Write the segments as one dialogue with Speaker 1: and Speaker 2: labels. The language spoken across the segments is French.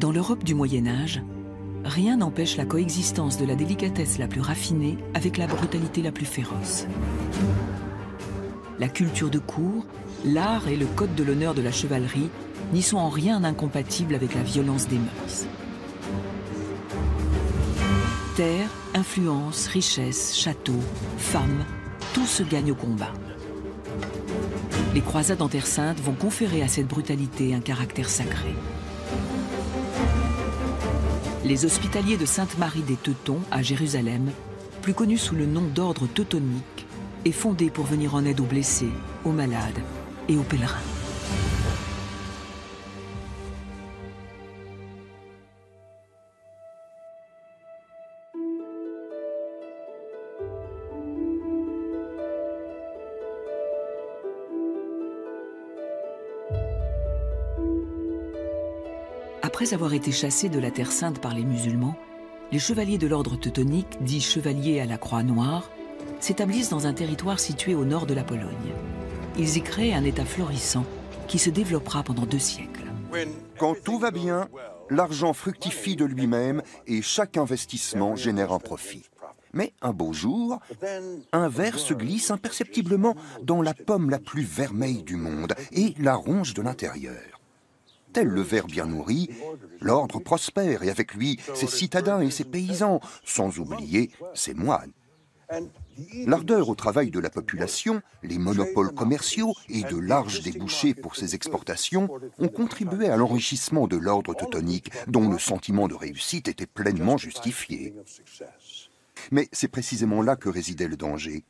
Speaker 1: Dans l'Europe du Moyen-Âge, rien n'empêche la coexistence de la délicatesse la plus raffinée avec la brutalité la plus féroce. La culture de cour, l'art et le code de l'honneur de la chevalerie n'y sont en rien incompatibles avec la violence des mœurs. Terre, influence, richesse, château, femmes, tout se gagne au combat. Les croisades en Terre Sainte vont conférer à cette brutalité un caractère sacré. Les hospitaliers de Sainte-Marie des Teutons à Jérusalem, plus connus sous le nom d'ordre teutonique, est fondé pour venir en aide aux blessés, aux malades et aux pèlerins. Après avoir été chassés de la Terre Sainte par les musulmans, les chevaliers de l'ordre teutonique, dits chevaliers à la croix noire, s'établissent dans un territoire situé au nord de la Pologne. Ils y créent un État florissant qui se développera pendant 2 siècles.
Speaker 2: Quand tout va bien, l'argent fructifie de lui-même et chaque investissement génère un profit. Mais un beau jour, un ver se glisse imperceptiblement dans la pomme la plus vermeille du monde et la ronge de l'intérieur. Tel le ver bien nourri, l'ordre prospère et avec lui ses citadins et ses paysans, sans oublier ses moines. L'ardeur au travail de la population, les monopoles commerciaux et de larges débouchés pour ses exportations ont contribué à l'enrichissement de l'ordre teutonique, dont le sentiment de réussite était pleinement justifié. Mais c'est précisément là que résidait le danger.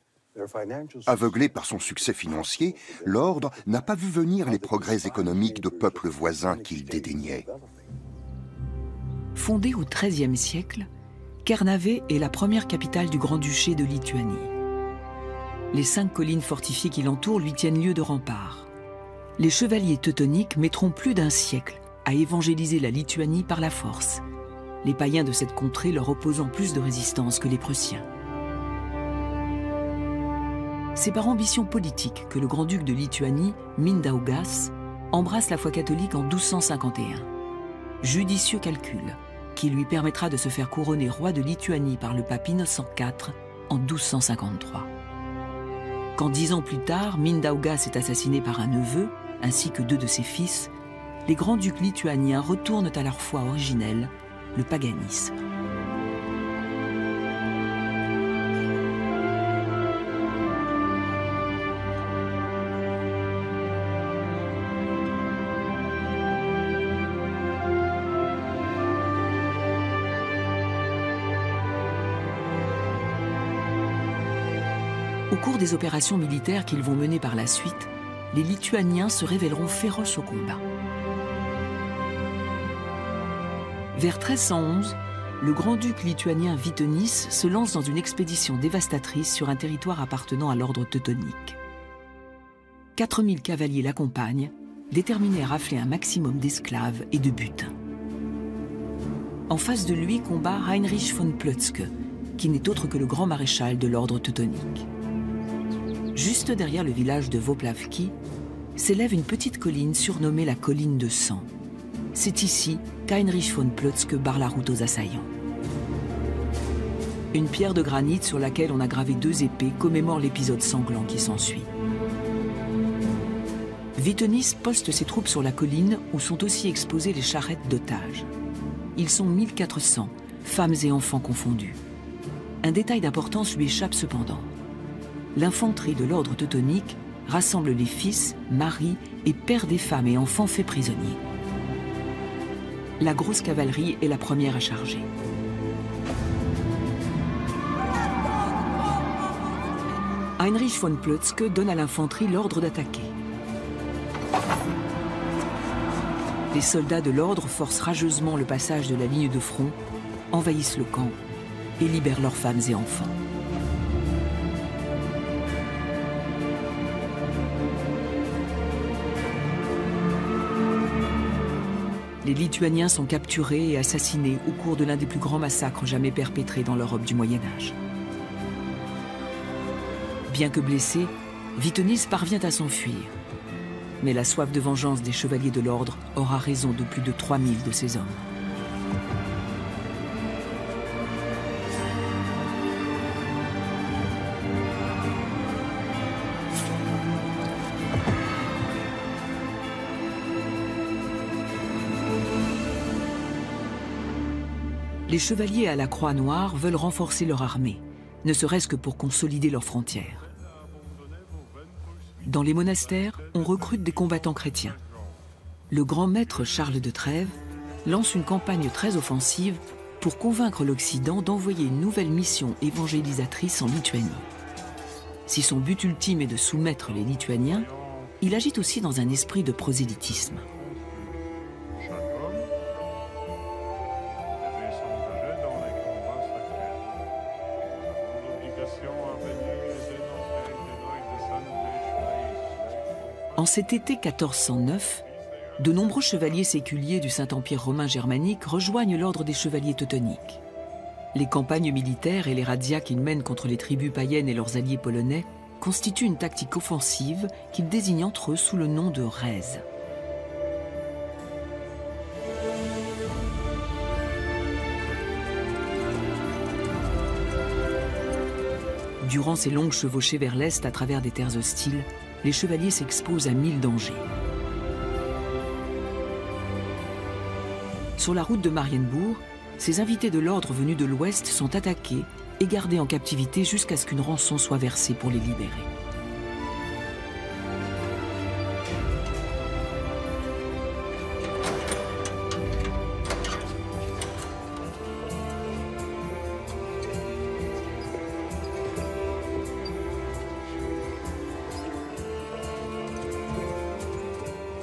Speaker 2: Aveuglé par son succès financier, l'ordre n'a pas vu venir les progrès économiques de peuples voisins qu'il dédaignait.
Speaker 1: Fondé au XIIIe siècle, Kernavė est la première capitale du Grand-Duché de Lituanie. Les 5 collines fortifiées qui l'entourent lui tiennent lieu de rempart. Les chevaliers teutoniques mettront plus d'1 siècle à évangéliser la Lituanie par la force, les païens de cette contrée leur opposant plus de résistance que les Prussiens. C'est par ambition politique que le grand-duc de Lituanie, Mindaugas, embrasse la foi catholique en 1251. Judicieux calcul qui lui permettra de se faire couronner roi de Lituanie par le pape Innocent IV en 1253. Quand 10 ans plus tard, Mindaugas est assassiné par un neveu, ainsi que 2 de ses fils, les grands-ducs lituaniens retournent à leur foi originelle, le paganisme. Au cours des opérations militaires qu'ils vont mener par la suite, les Lituaniens se révéleront féroces au combat. Vers 1311, le grand-duc lituanien Vytenis se lance dans une expédition dévastatrice sur un territoire appartenant à l'ordre teutonique. 4000 cavaliers l'accompagnent, déterminés à rafler un maximum d'esclaves et de butin. En face de lui combat Heinrich von Plötzke, qui n'est autre que le grand maréchal de l'ordre teutonique. Juste derrière le village de Wopławki, s'élève une petite colline surnommée la colline de sang. C'est ici qu'Heinrich von Plötzke barre la route aux assaillants. Une pierre de granit sur laquelle on a gravé 2 épées commémore l'épisode sanglant qui s'ensuit. Vytenis poste ses troupes sur la colline où sont aussi exposées les charrettes d'otages. Ils sont 1400, femmes et enfants confondus. Un détail d'importance lui échappe cependant. L'infanterie de l'ordre teutonique rassemble les fils, maris et pères des femmes et enfants faits prisonniers. La grosse cavalerie est la première à charger. Heinrich von Plötzke donne à l'infanterie l'ordre d'attaquer. Les soldats de l'ordre forcent rageusement le passage de la ligne de front, envahissent le camp et libèrent leurs femmes et enfants. Les Lituaniens sont capturés et assassinés au cours de l'un des plus grands massacres jamais perpétrés dans l'Europe du Moyen-Âge. Bien que blessé, Vytenis parvient à s'enfuir. Mais la soif de vengeance des chevaliers de l'ordre aura raison de plus de 3000 de ses hommes. Les chevaliers à la Croix Noire veulent renforcer leur armée, ne serait-ce que pour consolider leurs frontières. Dans les monastères, on recrute des combattants chrétiens. Le grand maître Charles de Trèves lance une campagne très offensive pour convaincre l'Occident d'envoyer une nouvelle mission évangélisatrice en Lituanie. Si son but ultime est de soumettre les Lituaniens, il agit aussi dans un esprit de prosélytisme. En cet été 1409, de nombreux chevaliers séculiers du Saint-Empire romain germanique rejoignent l'ordre des chevaliers teutoniques. Les campagnes militaires et les razzias qu'ils mènent contre les tribus païennes et leurs alliés polonais constituent une tactique offensive qu'ils désignent entre eux sous le nom de raids. Durant ces longues chevauchées vers l'est à travers des terres hostiles, les chevaliers s'exposent à 1000 dangers. Sur la route de Marienbourg, ces invités de l'ordre venus de l'ouest sont attaqués et gardés en captivité jusqu'à ce qu'une rançon soit versée pour les libérer.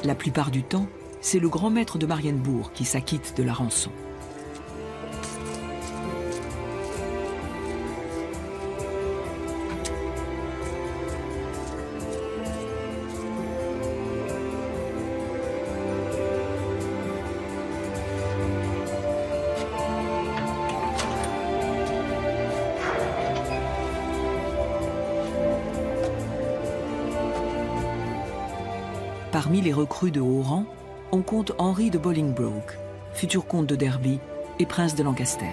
Speaker 1: La plupart du temps, c'est le grand maître de Marienbourg qui s'acquitte de la rançon. Parmi les recrues de haut rang, on compte Henri de Bolingbroke, futur comte de Derby et prince de Lancaster.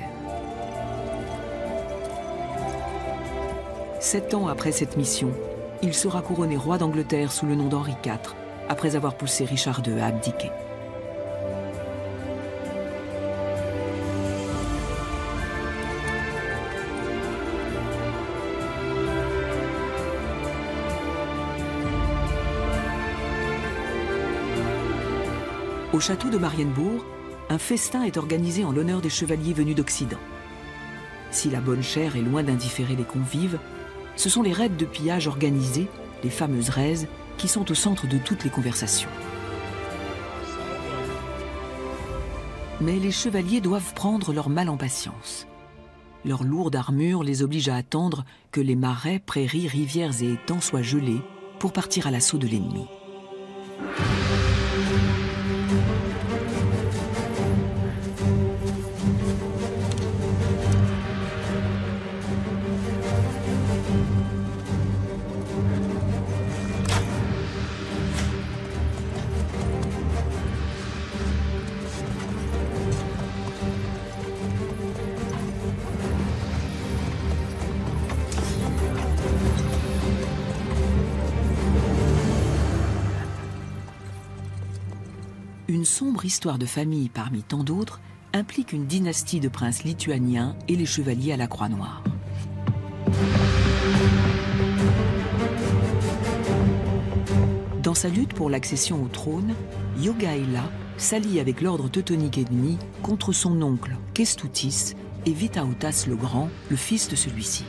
Speaker 1: 7 ans après cette mission, il sera couronné roi d'Angleterre sous le nom d'Henri IV, après avoir poussé Richard II à abdiquer. Au château de Marienbourg, un festin est organisé en l'honneur des chevaliers venus d'Occident. Si la bonne chère est loin d'indifférer les convives, ce sont les raids de pillage organisés, les fameuses raids, qui sont au centre de toutes les conversations. Mais les chevaliers doivent prendre leur mal en patience. Leur lourde armure les oblige à attendre que les marais, prairies, rivières et étangs soient gelés pour partir à l'assaut de l'ennemi. Une sombre histoire de famille parmi tant d'autres implique une dynastie de princes lituaniens et les chevaliers à la Croix Noire. Dans sa lutte pour l'accession au trône, Jogaila s'allie avec l'ordre teutonique ennemi contre son oncle Kęstutis et Vytautas le Grand, le fils de celui-ci.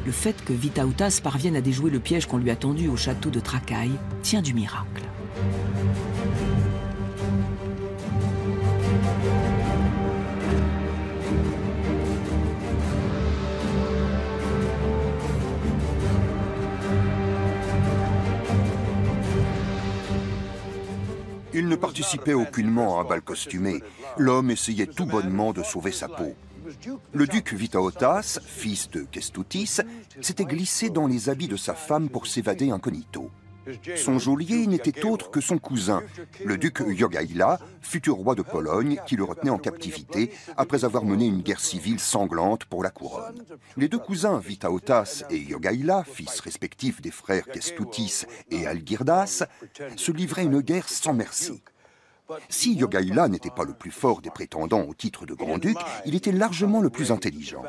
Speaker 1: Le fait que Vytautas parvienne à déjouer le piège qu'on lui a tendu au château de Trakai tient du miracle.
Speaker 2: Il ne participait aucunement à un bal costumé. L'homme essayait tout bonnement de sauver sa peau. Le duc Vytautas, fils de Kęstutis, s'était glissé dans les habits de sa femme pour s'évader incognito. Son geôlier n'était autre que son cousin, le duc Jogaila, futur roi de Pologne, qui le retenait en captivité après avoir mené une guerre civile sanglante pour la couronne. Les deux cousins, Vytautas et Jogaila, fils respectifs des frères Kęstutis et Algirdas, se livraient une guerre sans merci. Si Jogaila n'était pas le plus fort des prétendants au titre de grand-duc, il était largement le plus intelligent.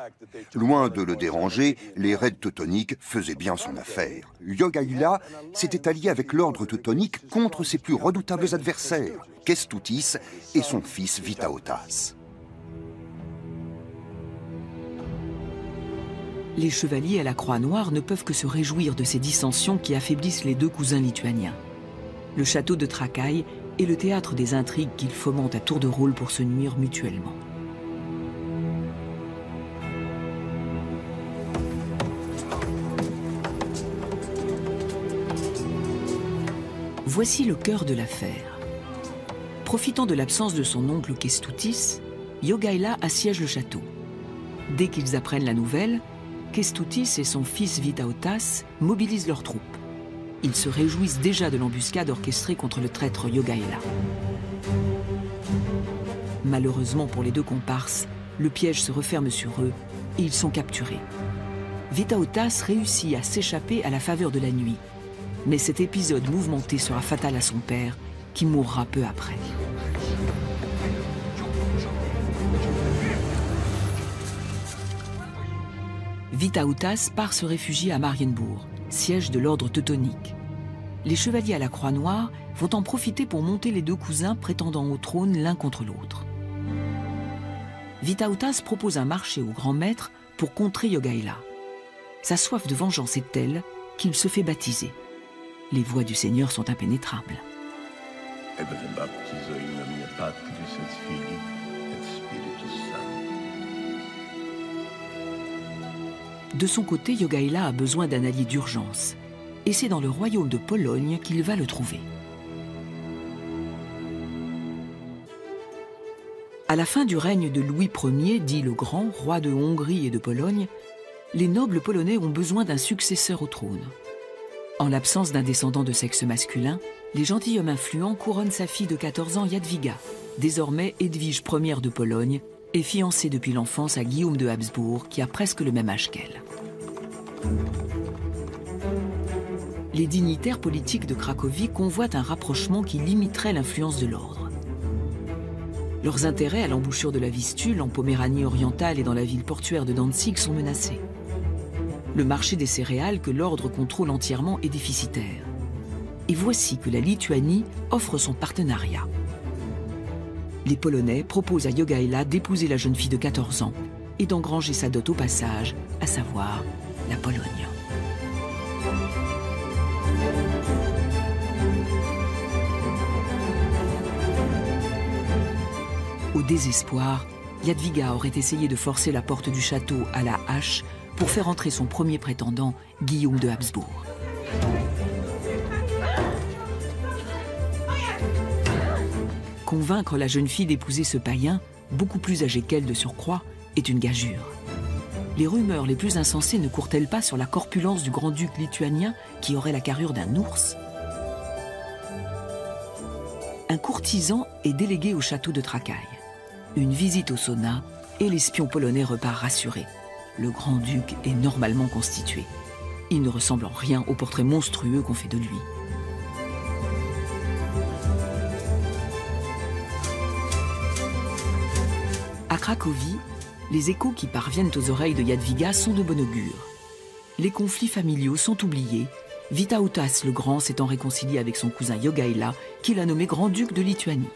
Speaker 2: Loin de le déranger, les raids teutoniques faisaient bien son affaire. Jogaila s'était allié avec l'ordre teutonique contre ses plus redoutables adversaires, Kęstutis et son fils Vytautas.
Speaker 1: Les chevaliers à la Croix Noire ne peuvent que se réjouir de ces dissensions qui affaiblissent les deux cousins lituaniens. Le château de Trakai est le théâtre des intrigues qu'ils fomentent à tour de rôle pour se nuire mutuellement. Voici le cœur de l'affaire. Profitant de l'absence de son oncle Kęstutis, Jogaila assiège le château. Dès qu'ils apprennent la nouvelle, Kęstutis et son fils Vytautas mobilisent leurs troupes. Ils se réjouissent déjà de l'embuscade orchestrée contre le traître Jogaila. Malheureusement pour les deux comparses, le piège se referme sur eux et ils sont capturés. Vytautas réussit à s'échapper à la faveur de la nuit, mais cet épisode mouvementé sera fatal à son père, qui mourra peu après. Vytautas part se réfugier à Marienbourg, siège de l'ordre teutonique. Les chevaliers à la Croix Noire vont en profiter pour monter les deux cousins prétendant au trône l'un contre l'autre. Vytautas propose un marché au grand maître pour contrer Jogaila. Sa soif de vengeance est telle qu'il se fait baptiser. Les voies du Seigneur sont impénétrables. De son côté, Jogaila a besoin d'un allié d'urgence. Et c'est dans le royaume de Pologne qu'il va le trouver. À la fin du règne de Louis Ier, dit le Grand, roi de Hongrie et de Pologne, les nobles polonais ont besoin d'un successeur au trône. En l'absence d'un descendant de sexe masculin, les gentilshommes influents couronnent sa fille de 14 ans, Jadwiga, désormais Edwige Ier de Pologne, et fiancée depuis l'enfance à Guillaume de Habsbourg, qui a presque le même âge qu'elle. Les dignitaires politiques de Cracovie convoitent un rapprochement qui limiterait l'influence de l'ordre. Leurs intérêts à l'embouchure de la Vistule, en Poméranie orientale et dans la ville portuaire de Danzig sont menacés. Le marché des céréales que l'ordre contrôle entièrement est déficitaire. Et voici que la Lituanie offre son partenariat. Les Polonais proposent à Jogaila d'épouser la jeune fille de 14 ans et d'engranger sa dot au passage, à savoir la Pologne. Au désespoir, Jadwiga aurait essayé de forcer la porte du château à la hache pour faire entrer son premier prétendant, Guillaume de Habsbourg. Convaincre la jeune fille d'épouser ce païen, beaucoup plus âgé qu'elle de surcroît, est une gageure. Les rumeurs les plus insensées ne courent-elles pas sur la corpulence du grand-duc lituanien qui aurait la carrure d'un ours? Un courtisan est délégué au château de Trakai. Une visite au sauna et l'espion polonais repart rassuré. Le grand-duc est normalement constitué. Il ne ressemble en rien au portrait monstrueux qu'on fait de lui. À Cracovie, les échos qui parviennent aux oreilles de Jadwiga sont de bon augure. Les conflits familiaux sont oubliés. Vytautas le Grand s'étant réconcilié avec son cousin Jogaila, qu'il a nommé grand-duc de Lituanie.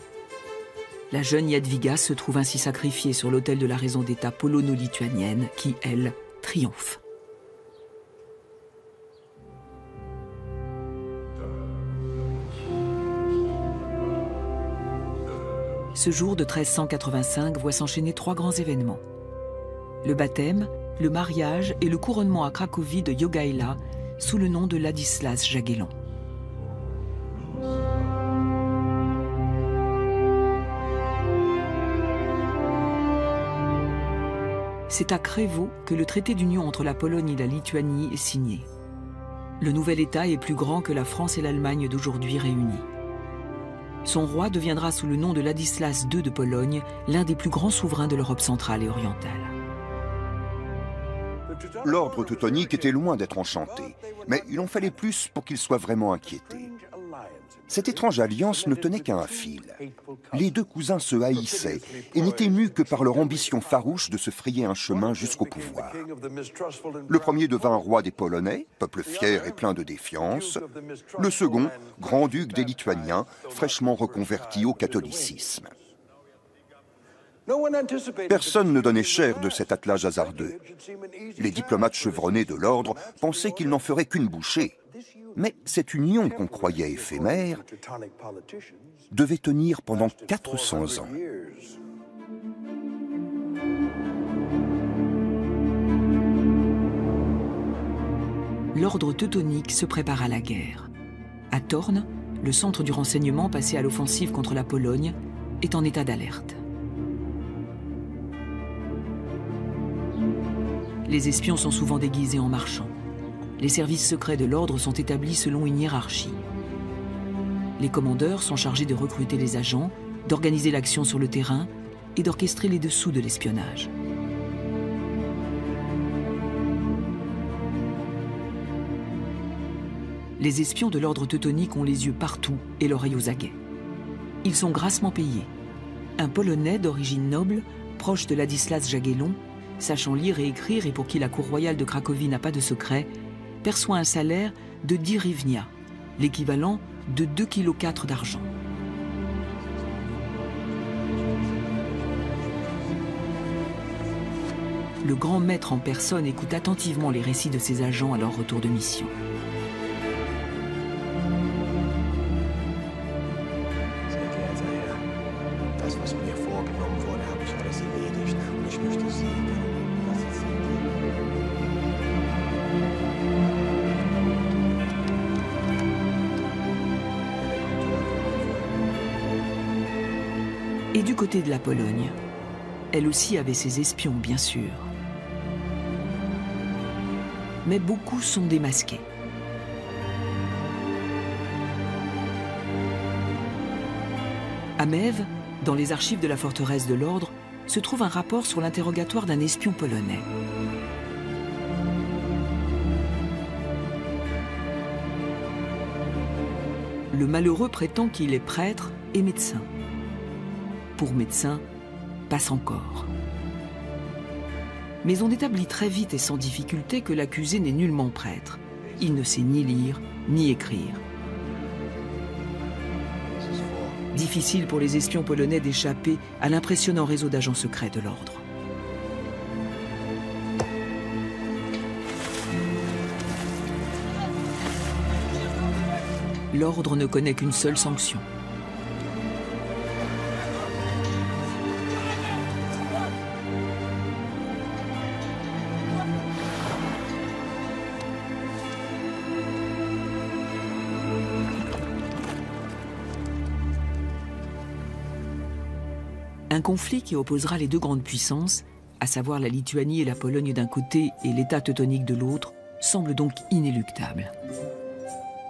Speaker 1: La jeune Jadwiga se trouve ainsi sacrifiée sur l'autel de la raison d'État polono-lituanienne, qui, elle, triomphe. Ce jour de 1385 voit s'enchaîner 3 grands événements. Le baptême, le mariage et le couronnement à Cracovie de Jogaila sous le nom de Ladislas Jagellon. C'est à Krzewo que le traité d'union entre la Pologne et la Lituanie est signé. Le nouvel État est plus grand que la France et l'Allemagne d'aujourd'hui réunies. Son roi deviendra sous le nom de Ladislas II de Pologne l'un des plus grands souverains de l'Europe centrale et orientale.
Speaker 2: L'ordre teutonique était loin d'être enchanté, mais il en fallait plus pour qu'il soit vraiment inquiété. Cette étrange alliance ne tenait qu'à un fil. Les deux cousins se haïssaient et n'étaient mus que par leur ambition farouche de se frayer un chemin jusqu'au pouvoir. Le premier devint roi des Polonais, peuple fier et plein de défiance. Le second, grand-duc des Lituaniens, fraîchement reconverti au catholicisme. Personne ne donnait cher de cet attelage hasardeux. Les diplomates chevronnés de l'ordre pensaient qu'ils n'en feraient qu'une bouchée. Mais cette union qu'on croyait éphémère devait tenir pendant 400 ans.
Speaker 1: L'ordre teutonique se prépare à la guerre. À Thorn, le centre du renseignement passé à l'offensive contre la Pologne est en état d'alerte. Les espions sont souvent déguisés en marchands. Les services secrets de l'ordre sont établis selon une hiérarchie. Les commandeurs sont chargés de recruter les agents, d'organiser l'action sur le terrain et d'orchestrer les dessous de l'espionnage. Les espions de l'ordre teutonique ont les yeux partout et l'oreille aux aguets. Ils sont grassement payés. Un Polonais d'origine noble, proche de Ladislas Jagellon, sachant lire et écrire et pour qui la cour royale de Cracovie n'a pas de secret, perçoit un salaire de 10 hryvnia, l'équivalent de 2,4 kg d'argent. Le grand maître en personne écoute attentivement les récits de ses agents à leur retour de mission. Et du côté de la Pologne, elle aussi avait ses espions, bien sûr. Mais beaucoup sont démasqués. À Mèves, dans les archives de la forteresse de l'Ordre, se trouve un rapport sur l'interrogatoire d'un espion polonais. Le malheureux prétend qu'il est prêtre et médecin. Pour médecin, passe encore. Mais on établit très vite et sans difficulté que l'accusé n'est nullement prêtre. Il ne sait ni lire, ni écrire. Difficile pour les espions polonais d'échapper à l'impressionnant réseau d'agents secrets de l'ordre. L'ordre ne connaît qu'une seule sanction. Un conflit qui opposera les deux grandes puissances, à savoir la Lituanie et la Pologne d'un côté et l'État teutonique de l'autre, semble donc inéluctable.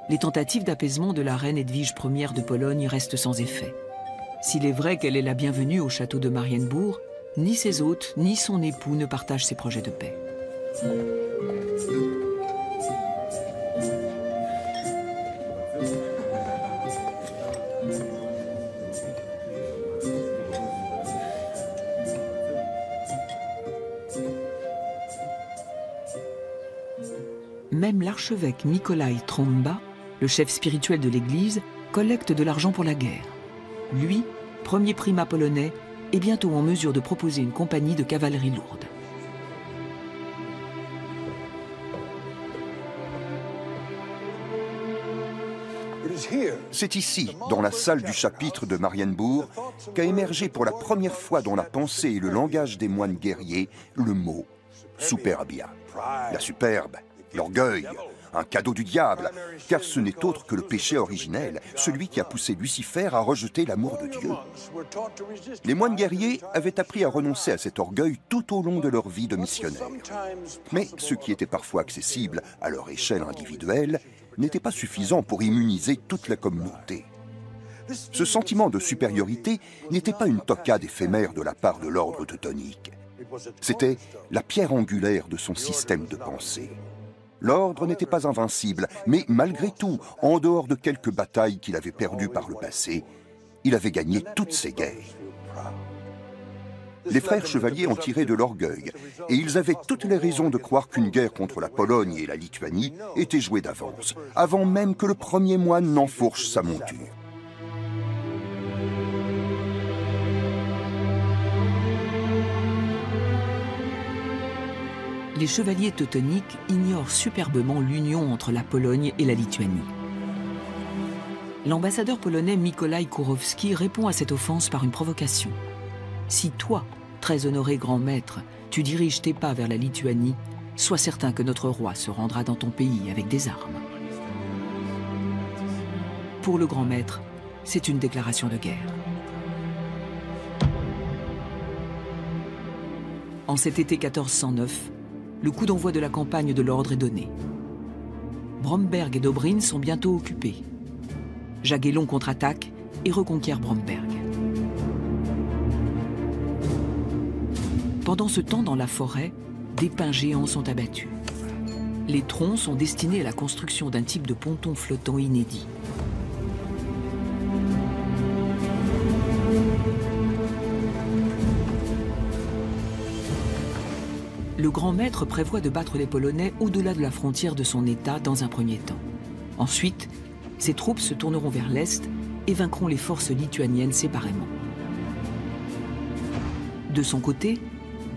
Speaker 1: Les tentatives d'apaisement de la reine Edwige Ier de Pologne restent sans effet. S'il est vrai qu'elle est la bienvenue au château de Marienbourg, ni ses hôtes ni son époux ne partagent ses projets de paix. Même l'archevêque Mikołaj Trąba, le chef spirituel de l'Église, collecte de l'argent pour la guerre. Lui, premier primat polonais, est bientôt en mesure de proposer une compagnie de cavalerie lourde.
Speaker 2: C'est ici, dans la salle du chapitre de Marienbourg, qu'a émergé pour la première fois dans la pensée et le langage des moines guerriers le mot « superbia ». La superbe, l'orgueil, un cadeau du diable, car ce n'est autre que le péché originel, celui qui a poussé Lucifer à rejeter l'amour de Dieu. Les moines guerriers avaient appris à renoncer à cet orgueil tout au long de leur vie de missionnaires. Mais ce qui était parfois accessible à leur échelle individuelle n'était pas suffisant pour immuniser toute la communauté. Ce sentiment de supériorité n'était pas une toquade éphémère de la part de l'ordre teutonique. C'était la pierre angulaire de son système de pensée. L'ordre n'était pas invincible, mais malgré tout, en dehors de quelques batailles qu'il avait perdues par le passé, il avait gagné toutes ses guerres. Les frères chevaliers en tiraient de l'orgueil, et ils avaient toutes les raisons de croire qu'une guerre contre la Pologne et la Lituanie était jouée d'avance, avant même que le premier moine n'enfourche sa monture.
Speaker 1: Les chevaliers teutoniques ignorent superbement l'union entre la Pologne et la Lituanie. L'ambassadeur polonais Mikołaj Kurowski répond à cette offense par une provocation. Si toi, très honoré grand maître, tu diriges tes pas vers la Lituanie, sois certain que notre roi se rendra dans ton pays avec des armes. Pour le grand maître, c'est une déclaration de guerre. En cet été 1409, le coup d'envoi de la campagne de l'ordre est donné. Bromberg et Dobrindt sont bientôt occupés. Jagellon contre-attaque et reconquiert Bromberg. Pendant ce temps, dans la forêt, des pins géants sont abattus. Les troncs sont destinés à la construction d'un type de ponton flottant inédit. Le grand maître prévoit de battre les Polonais au-delà de la frontière de son État dans un premier temps. Ensuite, ses troupes se tourneront vers l'Est et vaincront les forces lituaniennes séparément. De son côté,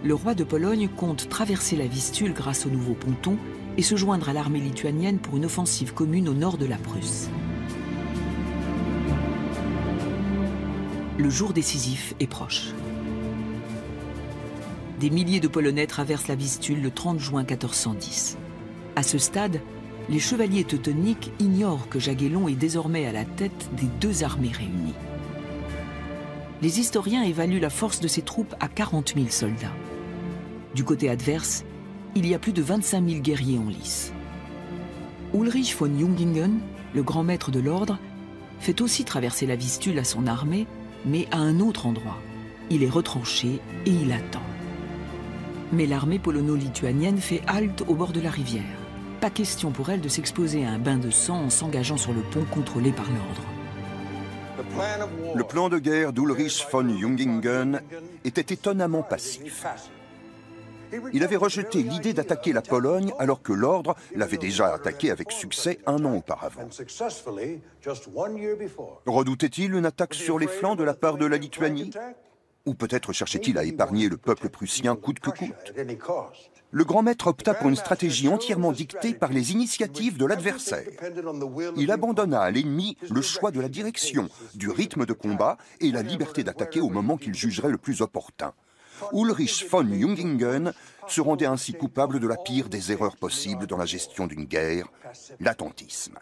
Speaker 1: le roi de Pologne compte traverser la Vistule grâce au nouveau ponton et se joindre à l'armée lituanienne pour une offensive commune au nord de la Prusse. Le jour décisif est proche. Des milliers de Polonais traversent la Vistule le 30 juin 1410. À ce stade, les chevaliers teutoniques ignorent que Jagellon est désormais à la tête des deux armées réunies. Les historiens évaluent la force de ses troupes à 40 000 soldats. Du côté adverse, il y a plus de 25 000 guerriers en lice. Ulrich von Jungingen, le grand maître de l'ordre, fait aussi traverser la Vistule à son armée, mais à un autre endroit. Il est retranché et il attend. Mais l'armée polono-lituanienne fait halte au bord de la rivière. Pas question pour elle de s'exposer à un bain de sang en s'engageant sur le pont contrôlé par l'ordre.
Speaker 2: Le plan de guerre d'Ulrich von Jungingen était étonnamment passif. Il avait rejeté l'idée d'attaquer la Pologne alors que l'ordre l'avait déjà attaqué avec succès un an auparavant. Redoutait-il une attaque sur les flancs de la part de la Lituanie ? Ou peut-être cherchait-il à épargner le peuple prussien coûte que coûte ? Le grand maître opta pour une stratégie entièrement dictée par les initiatives de l'adversaire. Il abandonna à l'ennemi le choix de la direction, du rythme de combat et la liberté d'attaquer au moment qu'il jugerait le plus opportun. Ulrich von Jungingen se rendait ainsi coupable de la pire des erreurs possibles dans la gestion d'une guerre, l'attentisme.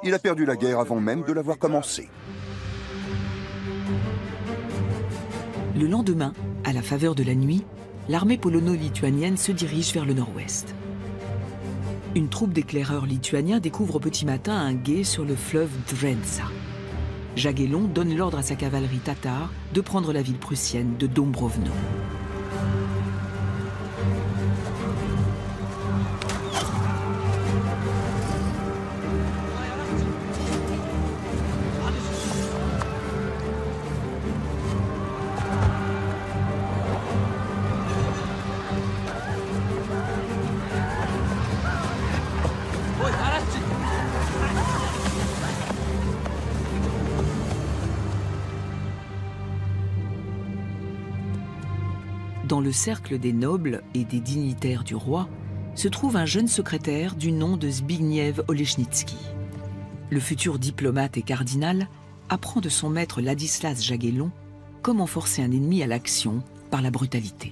Speaker 2: Il a perdu la guerre avant même de l'avoir commencée.
Speaker 1: Le lendemain, à la faveur de la nuit, l'armée polono-lituanienne se dirige vers le nord-ouest. Une troupe d'éclaireurs lituaniens découvre au petit matin un gué sur le fleuve Drętsa. Jagellon donne l'ordre à sa cavalerie tatare de prendre la ville prussienne de Dąbrówno. Dans le cercle des nobles et des dignitaires du roi se trouve un jeune secrétaire du nom de Zbigniew Oleśnicki. Le futur diplomate et cardinal apprend de son maître Ladislas Jagellon comment forcer un ennemi à l'action par la brutalité.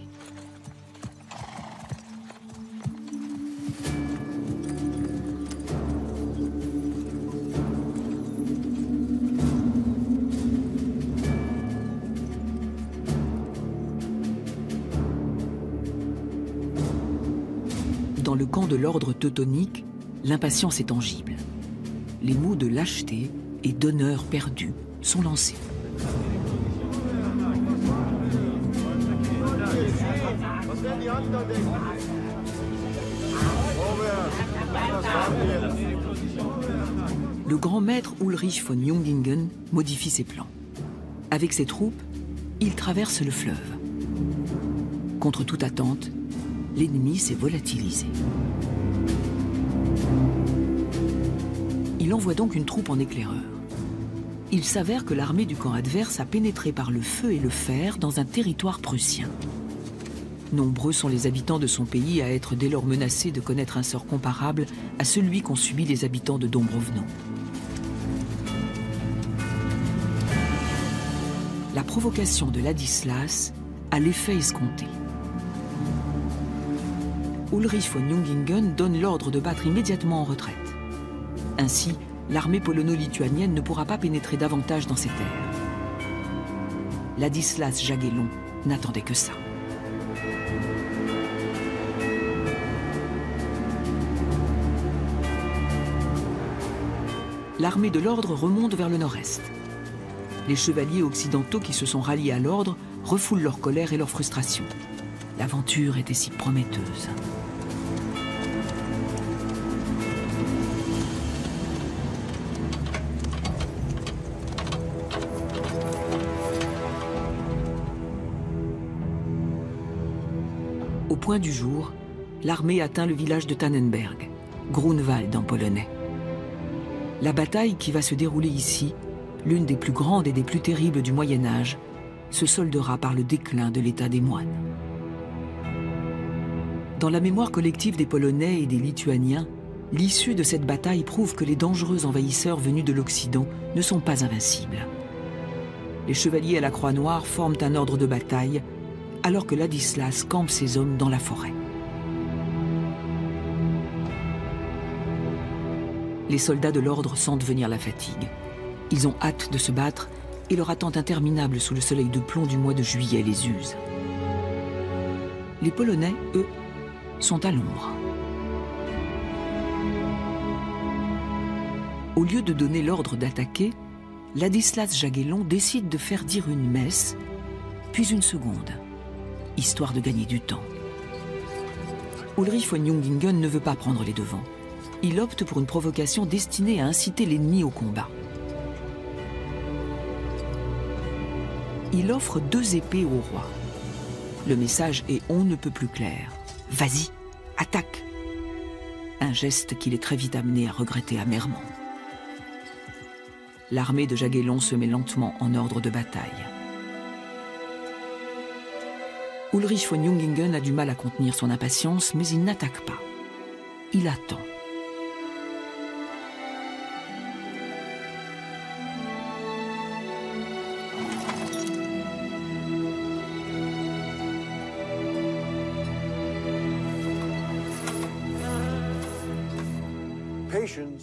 Speaker 1: Dans le camp de l'ordre teutonique, l'impatience est tangible. Les mots de lâcheté et d'honneur perdu sont lancés. Le grand maître Ulrich von Jungingen modifie ses plans. Avec ses troupes, il traverse le fleuve. Contre toute attente, l'ennemi s'est volatilisé. Il envoie donc une troupe en éclaireur. Il s'avère que l'armée du camp adverse a pénétré par le feu et le fer dans un territoire prussien. Nombreux sont les habitants de son pays à être dès lors menacés de connaître un sort comparable à celui qu'ont subi les habitants de Dombrovno. La provocation de Ladislas a l'effet escompté. Ulrich von Jungingen donne l'ordre de battre immédiatement en retraite. Ainsi, l'armée polono-lituanienne ne pourra pas pénétrer davantage dans ces terres. Ladislas Jagellon n'attendait que ça. L'armée de l'ordre remonte vers le nord-est. Les chevaliers occidentaux qui se sont ralliés à l'ordre refoulent leur colère et leur frustration. L'aventure était si prometteuse. Au point du jour, l'armée atteint le village de Tannenberg, Grunwald en polonais. La bataille qui va se dérouler ici, l'une des plus grandes et des plus terribles du Moyen-Âge, se soldera par le déclin de l'état des moines. Dans la mémoire collective des Polonais et des Lituaniens, l'issue de cette bataille prouve que les dangereux envahisseurs venus de l'Occident ne sont pas invincibles. Les chevaliers à la Croix Noire forment un ordre de bataille, alors que Ladislas campe ses hommes dans la forêt. Les soldats de l'ordre sentent venir la fatigue. Ils ont hâte de se battre et leur attente interminable sous le soleil de plomb du mois de juillet les use. Les Polonais, eux, sont à l'ombre. Au lieu de donner l'ordre d'attaquer, Ladislas Jagellon décide de faire dire une messe, puis une seconde, histoire de gagner du temps. Ulrich von Jungingen ne veut pas prendre les devants. Il opte pour une provocation destinée à inciter l'ennemi au combat. Il offre 2 épées au roi. Le message est on ne peut plus clair. Vas-y, attaque! Un geste qu'il est très vite amené à regretter amèrement. L'armée de Jagellon se met lentement en ordre de bataille. Ulrich von Jungingen a du mal à contenir son impatience, mais il n'attaque pas. Il attend.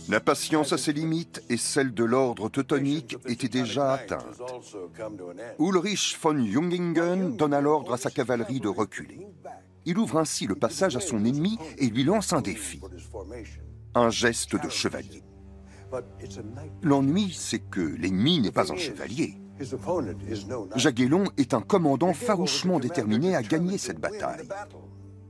Speaker 2: La patience à ses limites et celle de l'ordre teutonique était déjà atteinte. Ulrich von Jungingen donna l'ordre à sa cavalerie de reculer. Il ouvre ainsi le passage à son ennemi et lui lance un défi. Un geste de chevalier. L'ennui, c'est que l'ennemi n'est pas un chevalier. Jagellon est un commandant farouchement déterminé à gagner cette bataille.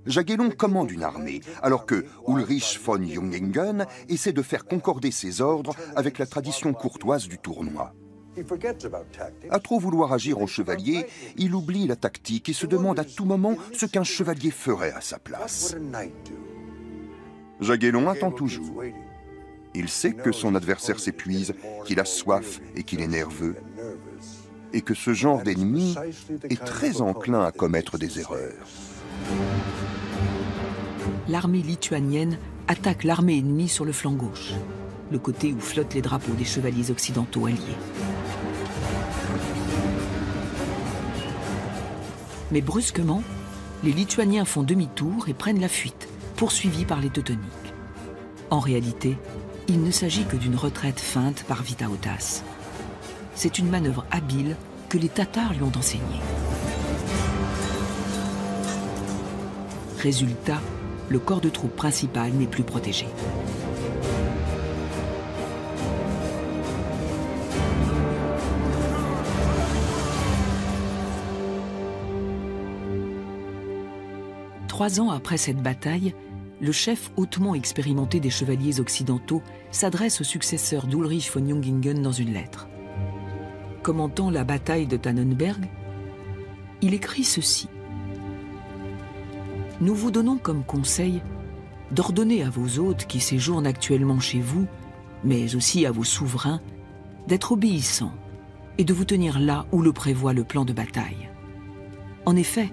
Speaker 2: Jagellon commande une armée, alors que Ulrich von Jungingen essaie de faire concorder ses ordres avec la tradition courtoise du tournoi. À trop vouloir agir en chevalier, il oublie la tactique et se demande à tout moment ce qu'un chevalier ferait à sa place. Jagellon attend toujours. Il sait que son adversaire s'épuise, qu'il a soif et qu'il est nerveux, et que ce genre d'ennemi est très enclin à commettre des erreurs.
Speaker 1: L'armée lituanienne attaque l'armée ennemie sur le flanc gauche, le côté où flottent les drapeaux des chevaliers occidentaux alliés. Mais brusquement, les Lituaniens font demi-tour et prennent la fuite, poursuivis par les Teutoniques. En réalité, il ne s'agit que d'une retraite feinte par Vytautas. C'est une manœuvre habile que les Tatars lui ont enseignée. Résultat, le corps de troupes principal n'est plus protégé. Trois ans après cette bataille, le chef hautement expérimenté des chevaliers occidentaux s'adresse au successeur d'Ulrich von Jungingen dans une lettre. Commentant la bataille de Tannenberg, il écrit ceci. « Nous vous donnons comme conseil d'ordonner à vos hôtes qui séjournent actuellement chez vous, mais aussi à vos souverains, d'être obéissants et de vous tenir là où le prévoit le plan de bataille. En effet,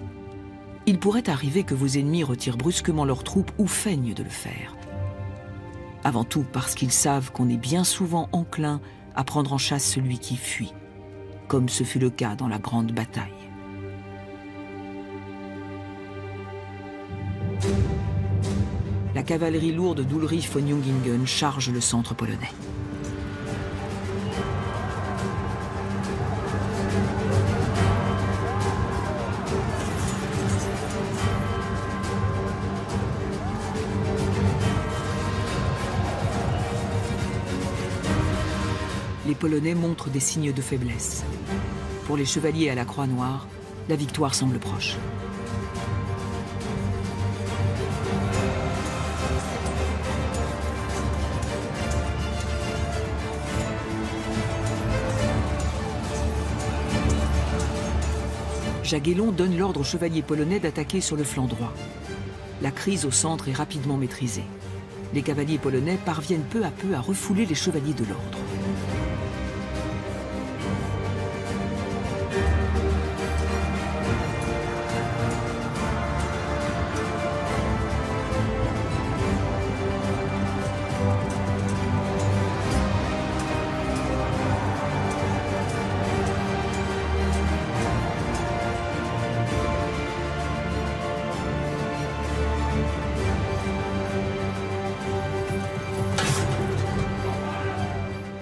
Speaker 1: il pourrait arriver que vos ennemis retirent brusquement leurs troupes ou feignent de le faire. Avant tout parce qu'ils savent qu'on est bien souvent enclin à prendre en chasse celui qui fuit, comme ce fut le cas dans la grande bataille. » La cavalerie lourde d'Ulrich von Jungingen charge le centre polonais. Les Polonais montrent des signes de faiblesse. Pour les chevaliers à la Croix Noire, la victoire semble proche. Jagellon donne l'ordre aux chevaliers polonais d'attaquer sur le flanc droit. La crise au centre est rapidement maîtrisée. Les cavaliers polonais parviennent peu à peu à refouler les chevaliers de l'ordre.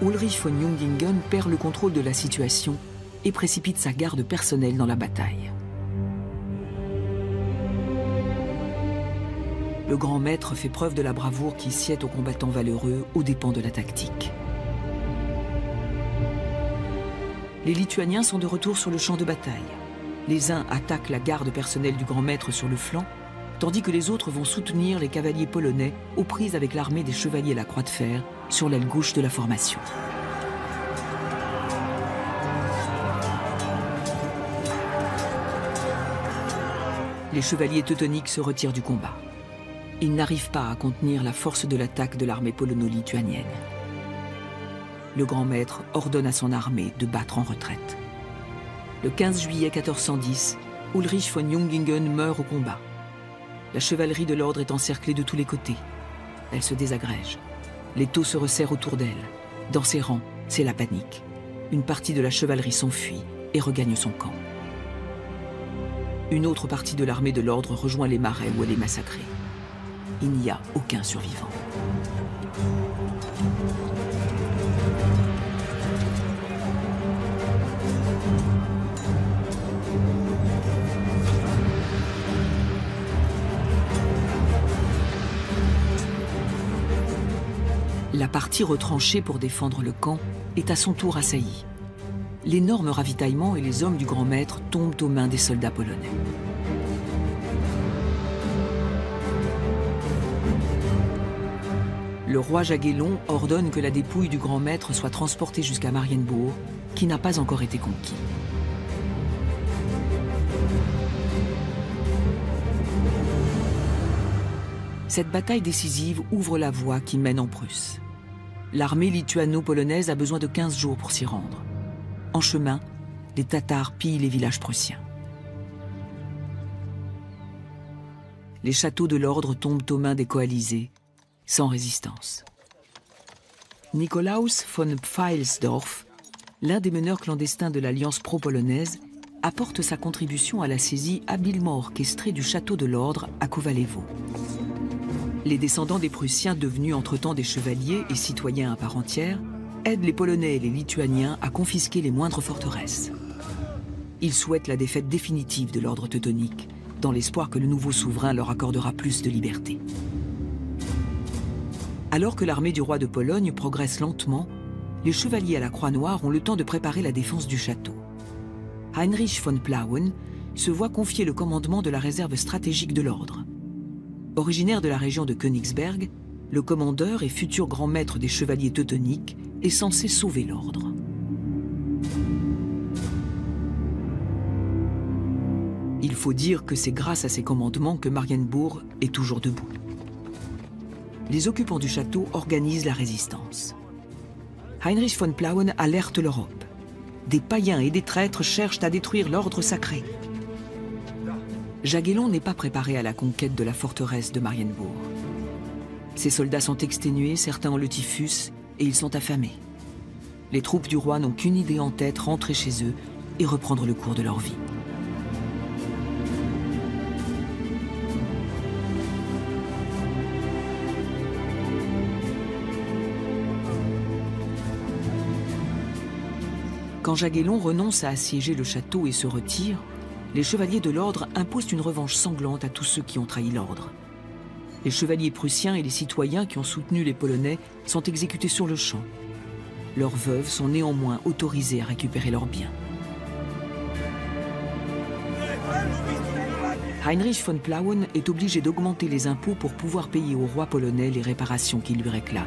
Speaker 1: Ulrich von Jungingen perd le contrôle de la situation et précipite sa garde personnelle dans la bataille. Le grand maître fait preuve de la bravoure qui sied aux combattants valeureux aux dépens de la tactique. Les Lituaniens sont de retour sur le champ de bataille. Les uns attaquent la garde personnelle du grand maître sur le flanc, tandis que les autres vont soutenir les cavaliers polonais aux prises avec l'armée des chevaliers à la croix de fer sur l'aile gauche de la formation. Les chevaliers teutoniques se retirent du combat. Ils n'arrivent pas à contenir la force de l'attaque de l'armée polono-lituanienne. Le grand maître ordonne à son armée de battre en retraite. Le 15 juillet 1410, Ulrich von Jungingen meurt au combat. La chevalerie de l'ordre est encerclée de tous les côtés. Elle se désagrège. L'étau se resserre autour d'elle. Dans ses rangs, c'est la panique. Une partie de la chevalerie s'enfuit et regagne son camp. Une autre partie de l'armée de l'ordre rejoint les marais où elle est massacrée. Il n'y a aucun survivant. La partie retranchée pour défendre le camp est à son tour assaillie. L'énorme ravitaillement et les hommes du grand maître tombent aux mains des soldats polonais. Le roi Jagellon ordonne que la dépouille du grand maître soit transportée jusqu'à Marienbourg, qui n'a pas encore été conquis. Cette bataille décisive ouvre la voie qui mène en Prusse. L'armée lituano-polonaise a besoin de 15 jours pour s'y rendre. En chemin, les Tatars pillent les villages prussiens. Les châteaux de l'ordre tombent aux mains des coalisés, sans résistance. Nikolaus von Pfeilsdorf, l'un des meneurs clandestins de l'Alliance pro-polonaise, apporte sa contribution à la saisie habilement orchestrée du château de l'ordre à Kowalewo. Les descendants des Prussiens, devenus entre-temps des chevaliers et citoyens à part entière, aident les Polonais et les Lituaniens à confisquer les moindres forteresses. Ils souhaitent la défaite définitive de l'ordre teutonique, dans l'espoir que le nouveau souverain leur accordera plus de liberté. Alors que l'armée du roi de Pologne progresse lentement, les chevaliers à la Croix Noire ont le temps de préparer la défense du château. Heinrich von Plauen se voit confier le commandement de la réserve stratégique de l'ordre. Originaire de la région de Königsberg, le commandeur et futur grand maître des chevaliers teutoniques est censé sauver l'ordre. Il faut dire que c'est grâce à ses commandements que Marienbourg est toujours debout. Les occupants du château organisent la résistance. Heinrich von Plauen alerte l'Europe. Des païens et des traîtres cherchent à détruire l'ordre sacré. Jagellon n'est pas préparé à la conquête de la forteresse de Marienbourg. Ses soldats sont exténués, certains ont le typhus, et ils sont affamés. Les troupes du roi n'ont qu'une idée en tête, rentrer chez eux et reprendre le cours de leur vie. Quand Jagellon renonce à assiéger le château et se retire, les chevaliers de l'ordre imposent une revanche sanglante à tous ceux qui ont trahi l'ordre. Les chevaliers prussiens et les citoyens qui ont soutenu les Polonais sont exécutés sur le champ. Leurs veuves sont néanmoins autorisées à récupérer leurs biens. Heinrich von Plauen est obligé d'augmenter les impôts pour pouvoir payer au roi polonais les réparations qu'il lui réclame.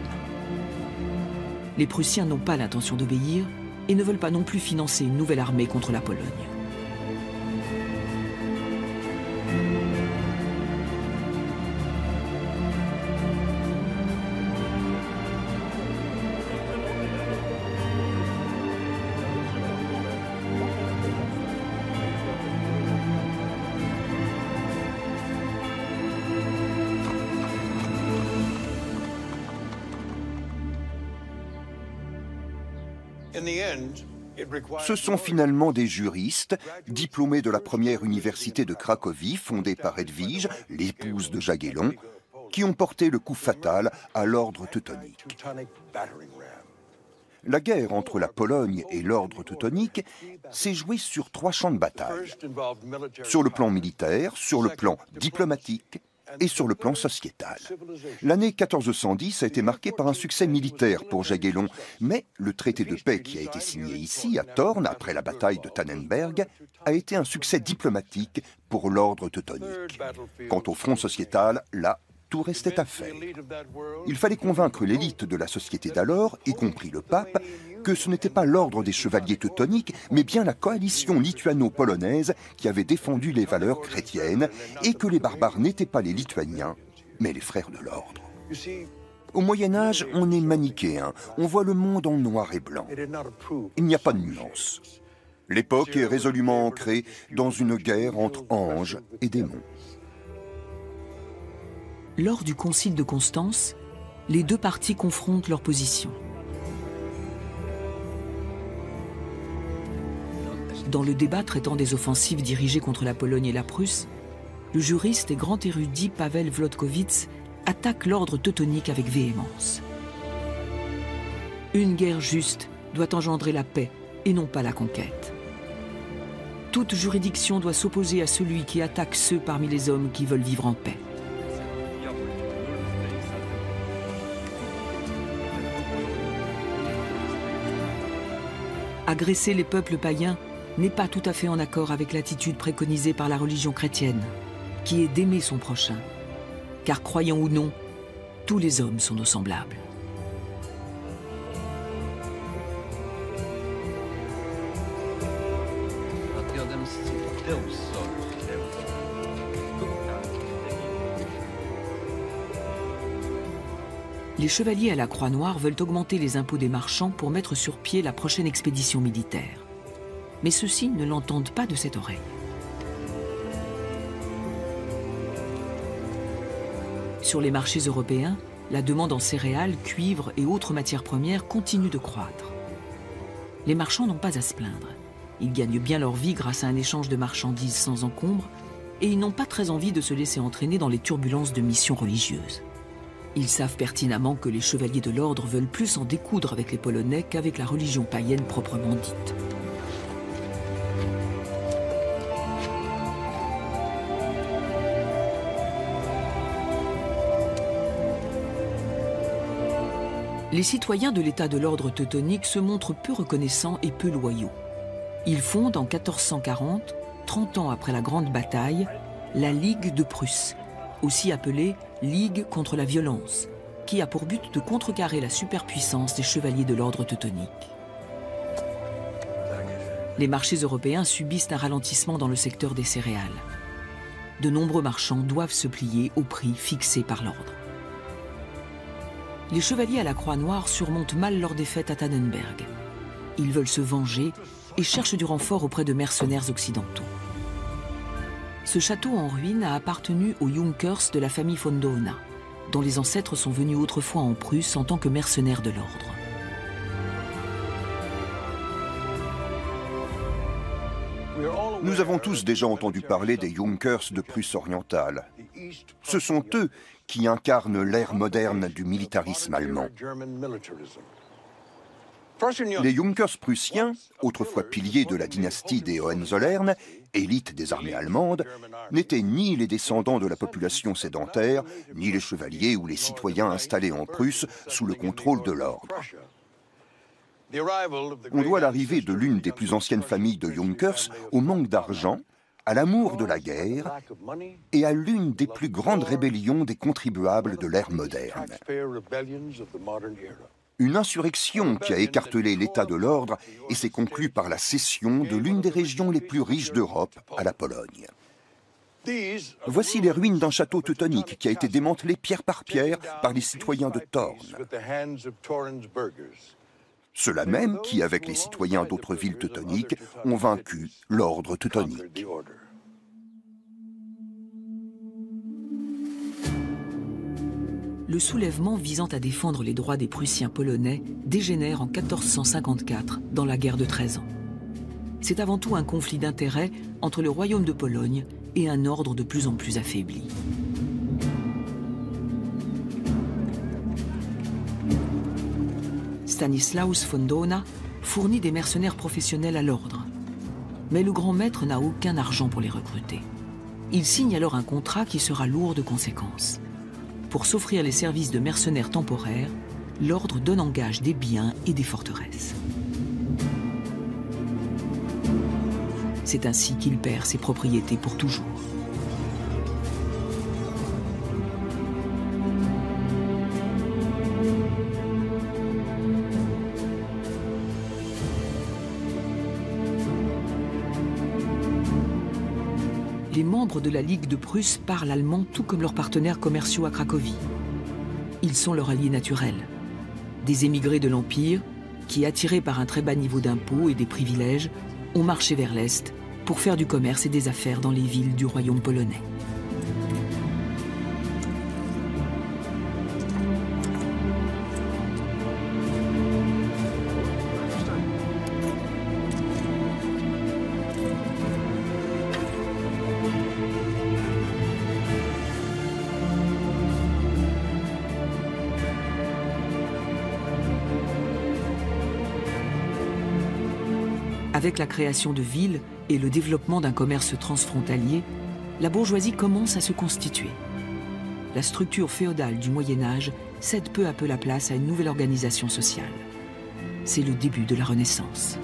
Speaker 1: Les Prussiens n'ont pas l'intention d'obéir et ne veulent pas non plus financer une nouvelle armée contre la Pologne.
Speaker 2: Ce sont finalement des juristes, diplômés de la première université de Cracovie, fondée par Edwige, l'épouse de Jagellon, qui ont porté le coup fatal à l'ordre teutonique. La guerre entre la Pologne et l'ordre teutonique s'est jouée sur 3 champs de bataille. Sur le plan militaire, sur le plan diplomatique et sur le plan sociétal. L'année 1410 a été marquée par un succès militaire pour Jagellon, mais le traité de paix qui a été signé ici, à Thorn, après la bataille de Tannenberg, a été un succès diplomatique pour l'ordre teutonique. Quant au front sociétal, là, tout restait à faire. Il fallait convaincre l'élite de la société d'alors, y compris le pape, que ce n'était pas l'ordre des chevaliers teutoniques, mais bien la coalition lituano-polonaise qui avait défendu les valeurs chrétiennes, et que les barbares n'étaient pas les Lituaniens, mais les frères de l'ordre. Au Moyen-Âge, on est manichéen, on voit le monde en noir et blanc. Il n'y a pas de nuance. L'époque est résolument ancrée dans une guerre entre anges et démons.
Speaker 1: Lors du concile de Constance, les deux partis confrontent leurs positions. Dans le débat traitant des offensives dirigées contre la Pologne et la Prusse, le juriste et grand érudit Paweł Włodkowicz attaque l'ordre teutonique avec véhémence. Une guerre juste doit engendrer la paix et non pas la conquête. Toute juridiction doit s'opposer à celui qui attaque ceux parmi les hommes qui veulent vivre en paix. Agresser les peuples païens n'est pas tout à fait en accord avec l'attitude préconisée par la religion chrétienne, qui est d'aimer son prochain. Car croyant ou non, tous les hommes sont nos semblables. Les chevaliers à la Croix Noire veulent augmenter les impôts des marchands pour mettre sur pied la prochaine expédition militaire. Mais ceux-ci ne l'entendent pas de cette oreille. Sur les marchés européens, la demande en céréales, cuivre et autres matières premières continue de croître. Les marchands n'ont pas à se plaindre. Ils gagnent bien leur vie grâce à un échange de marchandises sans encombre et ils n'ont pas très envie de se laisser entraîner dans les turbulences de missions religieuses. Ils savent pertinemment que les chevaliers de l'ordre veulent plus en découdre avec les Polonais qu'avec la religion païenne proprement dite. Les citoyens de l'état de l'ordre teutonique se montrent peu reconnaissants et peu loyaux. Ils fondent en 1440, 30 ans après la Grande Bataille, la Ligue de Prusse, aussi appelée Ligue contre la violence, qui a pour but de contrecarrer la superpuissance des chevaliers de l'ordre teutonique. Les marchés européens subissent un ralentissement dans le secteur des céréales. De nombreux marchands doivent se plier au prix fixé par l'ordre. Les chevaliers à la Croix Noire surmontent mal leur défaite à Tannenberg. Ils veulent se venger et cherchent du renfort auprès de mercenaires occidentaux. Ce château en ruine a appartenu aux Junkers de la famille von Dohna, dont les ancêtres sont venus autrefois en Prusse en tant que mercenaires de l'ordre.
Speaker 2: Nous avons tous déjà entendu parler des Junkers de Prusse orientale. Ce sont eux qui incarnent l'ère moderne du militarisme allemand. Les Junkers prussiens, autrefois piliers de la dynastie des Hohenzollern, élite des armées allemandes, n'étaient ni les descendants de la population sédentaire, ni les chevaliers ou les citoyens installés en Prusse sous le contrôle de l'ordre. On doit l'arrivée de l'une des plus anciennes familles de Junkers au manque d'argent, à l'amour de la guerre et à l'une des plus grandes rébellions des contribuables de l'ère moderne. Une insurrection qui a écartelé l'état de l'ordre et s'est conclue par la cession de l'une des régions les plus riches d'Europe à la Pologne. Voici les ruines d'un château teutonique qui a été démantelé pierre par pierre par les citoyens de Thorn. Ceux-là même qui, avec les citoyens d'autres villes teutoniques, ont vaincu l'ordre teutonique.
Speaker 1: Le soulèvement visant à défendre les droits des Prussiens polonais dégénère en 1454 dans la guerre de 13 ans. C'est avant tout un conflit d'intérêts entre le royaume de Pologne et un ordre de plus en plus affaibli. Stanislaus von Dohna fournit des mercenaires professionnels à l'ordre. Mais le grand maître n'a aucun argent pour les recruter. Il signe alors un contrat qui sera lourd de conséquences. Pour s'offrir les services de mercenaires temporaires, l'ordre donne en gage des biens et des forteresses. C'est ainsi qu'il perd ses propriétés pour toujours. Les membres de la Ligue de Prusse parlent allemand tout comme leurs partenaires commerciaux à Cracovie. Ils sont leurs alliés naturels. Des émigrés de l'Empire qui, attirés par un très bas niveau d'impôts et des privilèges, ont marché vers l'Est pour faire du commerce et des affaires dans les villes du royaume polonais. Avec la création de villes et le développement d'un commerce transfrontalier, la bourgeoisie commence à se constituer. La structure féodale du Moyen-Âge cède peu à peu la place à une nouvelle organisation sociale. C'est le début de la Renaissance.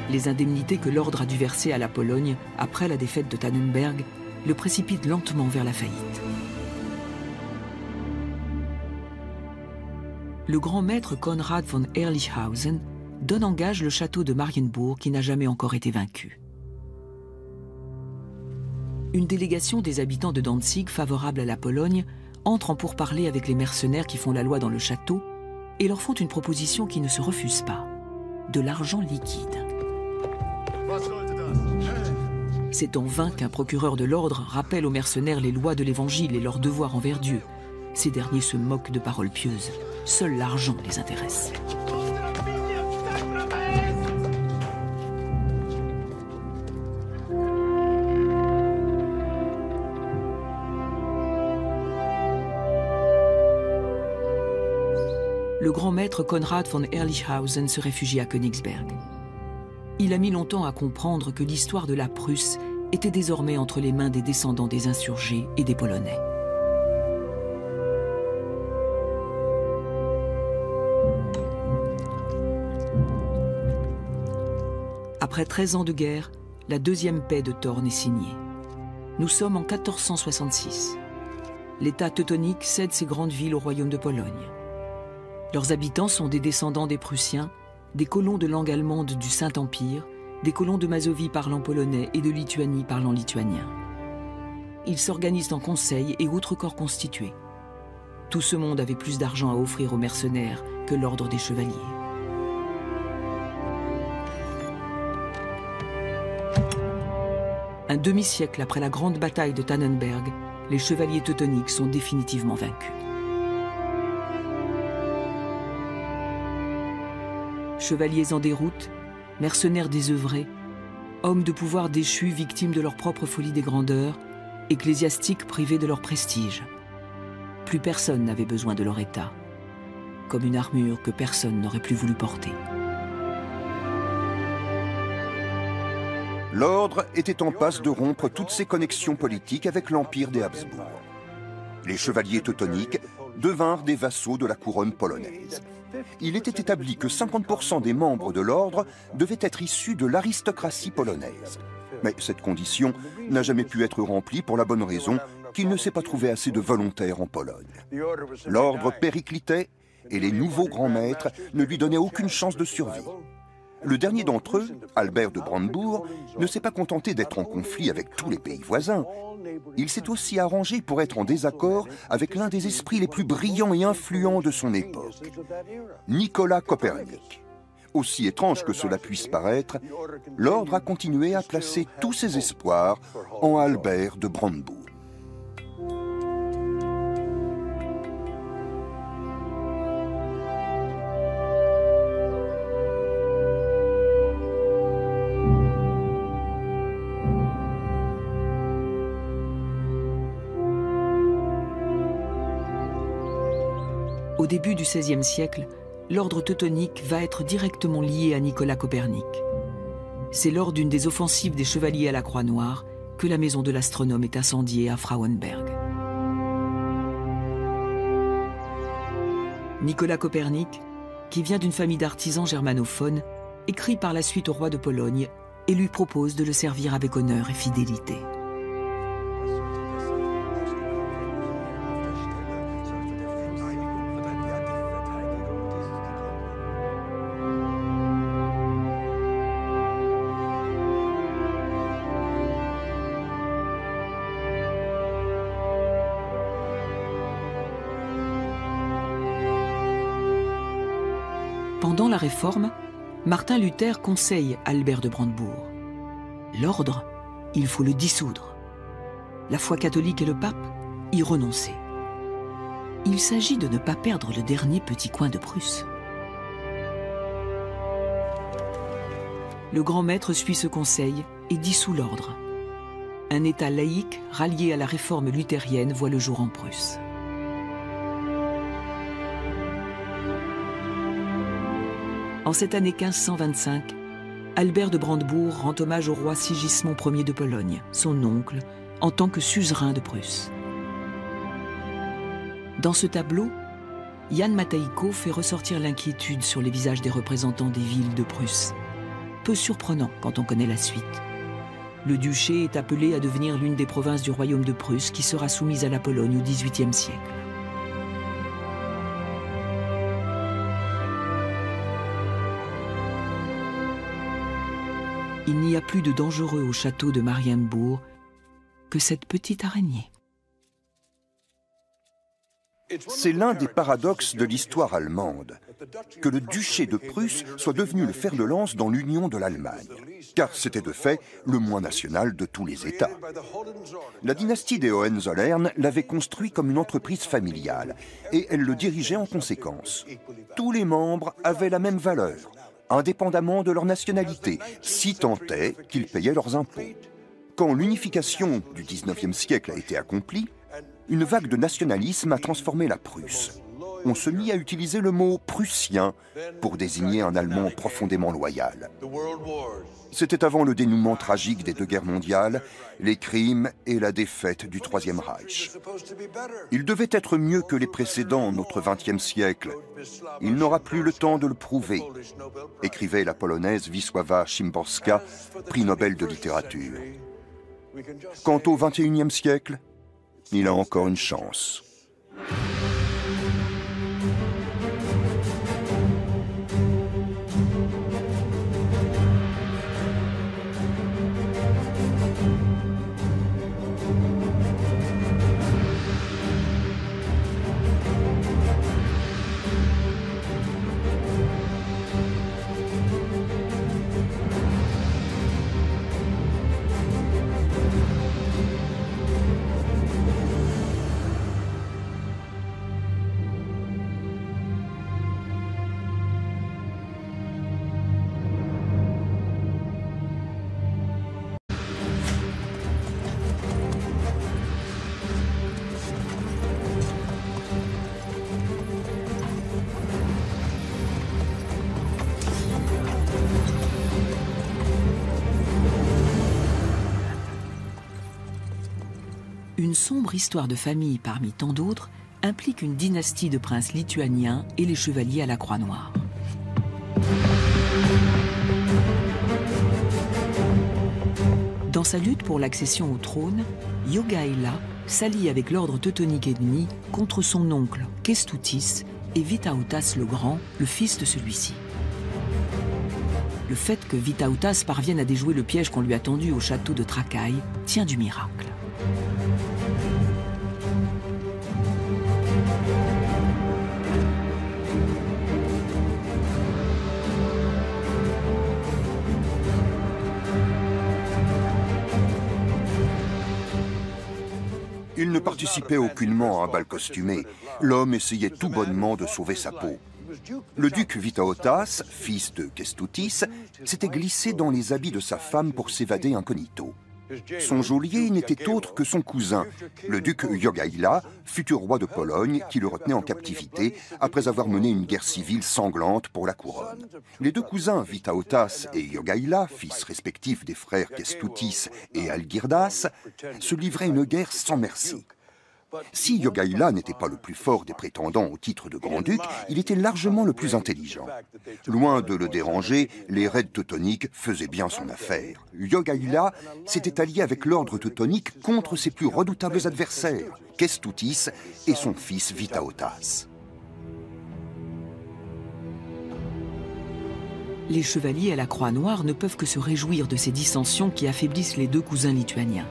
Speaker 1: Les indemnités que l'ordre a dû verser à la Pologne après la défaite de Tannenberg le précipite lentement vers la faillite. Le grand maître Konrad von Ehrlichhausen donne en gage le château de Marienbourg qui n'a jamais encore été vaincu. Une délégation des habitants de Danzig favorable à la Pologne entre en pourparlers avec les mercenaires qui font la loi dans le château et leur font une proposition qui ne se refuse pas, de l'argent liquide. C'est en vain qu'un procureur de l'ordre rappelle aux mercenaires les lois de l'Évangile et leurs devoirs envers Dieu. Ces derniers se moquent de paroles pieuses. Seul l'argent les intéresse. Le grand maître Konrad von Ehrlichhausen se réfugie à Königsberg. Il a mis longtemps à comprendre que l'histoire de la Prusse était désormais entre les mains des descendants des insurgés et des Polonais. Après 13 ans de guerre, la deuxième paix de Thorn est signée. Nous sommes en 1466. L'État teutonique cède ses grandes villes au royaume de Pologne. Leurs habitants sont des descendants des Prussiens, des colons de langue allemande du Saint-Empire, des colons de Mazovie parlant polonais et de Lituanie parlant lituanien. Ils s'organisent en conseils et autres corps constitués. Tout ce monde avait plus d'argent à offrir aux mercenaires que l'ordre des chevaliers. Un demi-siècle après la grande bataille de Tannenberg, les chevaliers teutoniques sont définitivement vaincus. Chevaliers en déroute, mercenaires désœuvrés, hommes de pouvoir déchus victimes de leur propre folie des grandeurs, ecclésiastiques privés de leur prestige. Plus personne n'avait besoin de leur état, comme une armure que personne n'aurait plus voulu porter.
Speaker 2: L'ordre était en passe de rompre toutes ses connexions politiques avec l'Empire des Habsbourg. Les chevaliers teutoniques devinrent des vassaux de la couronne polonaise. Il était établi que 50% des membres de l'ordre devaient être issus de l'aristocratie polonaise. Mais cette condition n'a jamais pu être remplie pour la bonne raison qu'il ne s'est pas trouvé assez de volontaires en Pologne. L'ordre périclitait et les nouveaux grands maîtres ne lui donnaient aucune chance de survie. Le dernier d'entre eux, Albert de Brandebourg, ne s'est pas contenté d'être en conflit avec tous les pays voisins. Il s'est aussi arrangé pour être en désaccord avec l'un des esprits les plus brillants et influents de son époque, Nicolas Copernic. Aussi étrange que cela puisse paraître, l'ordre a continué à placer tous ses espoirs en Albert de Brandebourg.
Speaker 1: Au début du XVIe siècle, l'ordre teutonique va être directement lié à Nicolas Copernic. C'est lors d'une des offensives des Chevaliers à la Croix-Noire que la maison de l'astronome est incendiée à Frauenberg. Nicolas Copernic, qui vient d'une famille d'artisans germanophones, écrit par la suite au roi de Pologne et lui propose de le servir avec honneur et fidélité. Pendant la Réforme, Martin Luther conseille Albert de Brandebourg. L'ordre, il faut le dissoudre. La foi catholique et le pape, y renoncer. Il s'agit de ne pas perdre le dernier petit coin de Prusse. Le grand maître suit ce conseil et dissout l'ordre. Un État laïque rallié à la réforme luthérienne voit le jour en Prusse. En cette année 1525, Albert de Brandebourg rend hommage au roi Sigismond Ier de Pologne, son oncle, en tant que suzerain de Prusse. Dans ce tableau, Jan Matejko fait ressortir l'inquiétude sur les visages des représentants des villes de Prusse. Peu surprenant quand on connaît la suite. Le duché est appelé à devenir l'une des provinces du royaume de Prusse qui sera soumise à la Pologne au XVIIIe siècle. Il n'y a plus de dangereux au château de Marienbourg que cette petite araignée.
Speaker 2: C'est l'un des paradoxes de l'histoire allemande, que le duché de Prusse soit devenu le fer de lance dans l'union de l'Allemagne, car c'était de fait le moins national de tous les États. La dynastie des Hohenzollern l'avait construit comme une entreprise familiale, et elle le dirigeait en conséquence. Tous les membres avaient la même valeur, indépendamment de leur nationalité, si tant est qu'ils payaient leurs impôts. Quand l'unification du XIXe siècle a été accomplie, une vague de nationalisme a transformé la Prusse. on se mit à utiliser le mot « prussien » pour désigner un Allemand profondément loyal. C'était avant le dénouement tragique des deux guerres mondiales, les crimes et la défaite du Troisième Reich. Il devait être mieux que les précédents, notre XXe siècle. Il n'aura plus le temps de le prouver, écrivait la Polonaise Wisława Szymborska, prix Nobel de littérature. Quant au XXIe siècle, il a encore une chance.
Speaker 1: Une sombre histoire de famille parmi tant d'autres implique une dynastie de princes lituaniens et les chevaliers à la Croix Noire. Dans sa lutte pour l'accession au trône, Jogaila s'allie avec l'ordre teutonique ennemi contre son oncle Kęstutis et Vytautas le Grand, le fils de celui-ci. Le fait que Vytautas parvienne à déjouer le piège qu'on lui a tendu au château de Trakai tient du miracle.
Speaker 2: Il ne participait aucunement à un bal costumé. L'homme essayait tout bonnement de sauver sa peau. Le duc Vytautas, fils de Kęstutis, s'était glissé dans les habits de sa femme pour s'évader incognito. Son geôlier n'était autre que son cousin, le duc Jogaila, futur roi de Pologne, qui le retenait en captivité après avoir mené une guerre civile sanglante pour la couronne. Les deux cousins Vytautas et Jogaila, fils respectifs des frères Kęstutis et Algirdas, se livraient une guerre sans merci. Si Jogaila n'était pas le plus fort des prétendants au titre de grand-duc, il était largement le plus intelligent. Loin de le déranger, les raids teutoniques faisaient bien son affaire. Jogaila s'était allié avec l'ordre teutonique contre ses plus redoutables adversaires, Kęstutis et son fils Vytautas.
Speaker 1: Les chevaliers à la Croix Noire ne peuvent que se réjouir de ces dissensions qui affaiblissent les deux cousins lituaniens.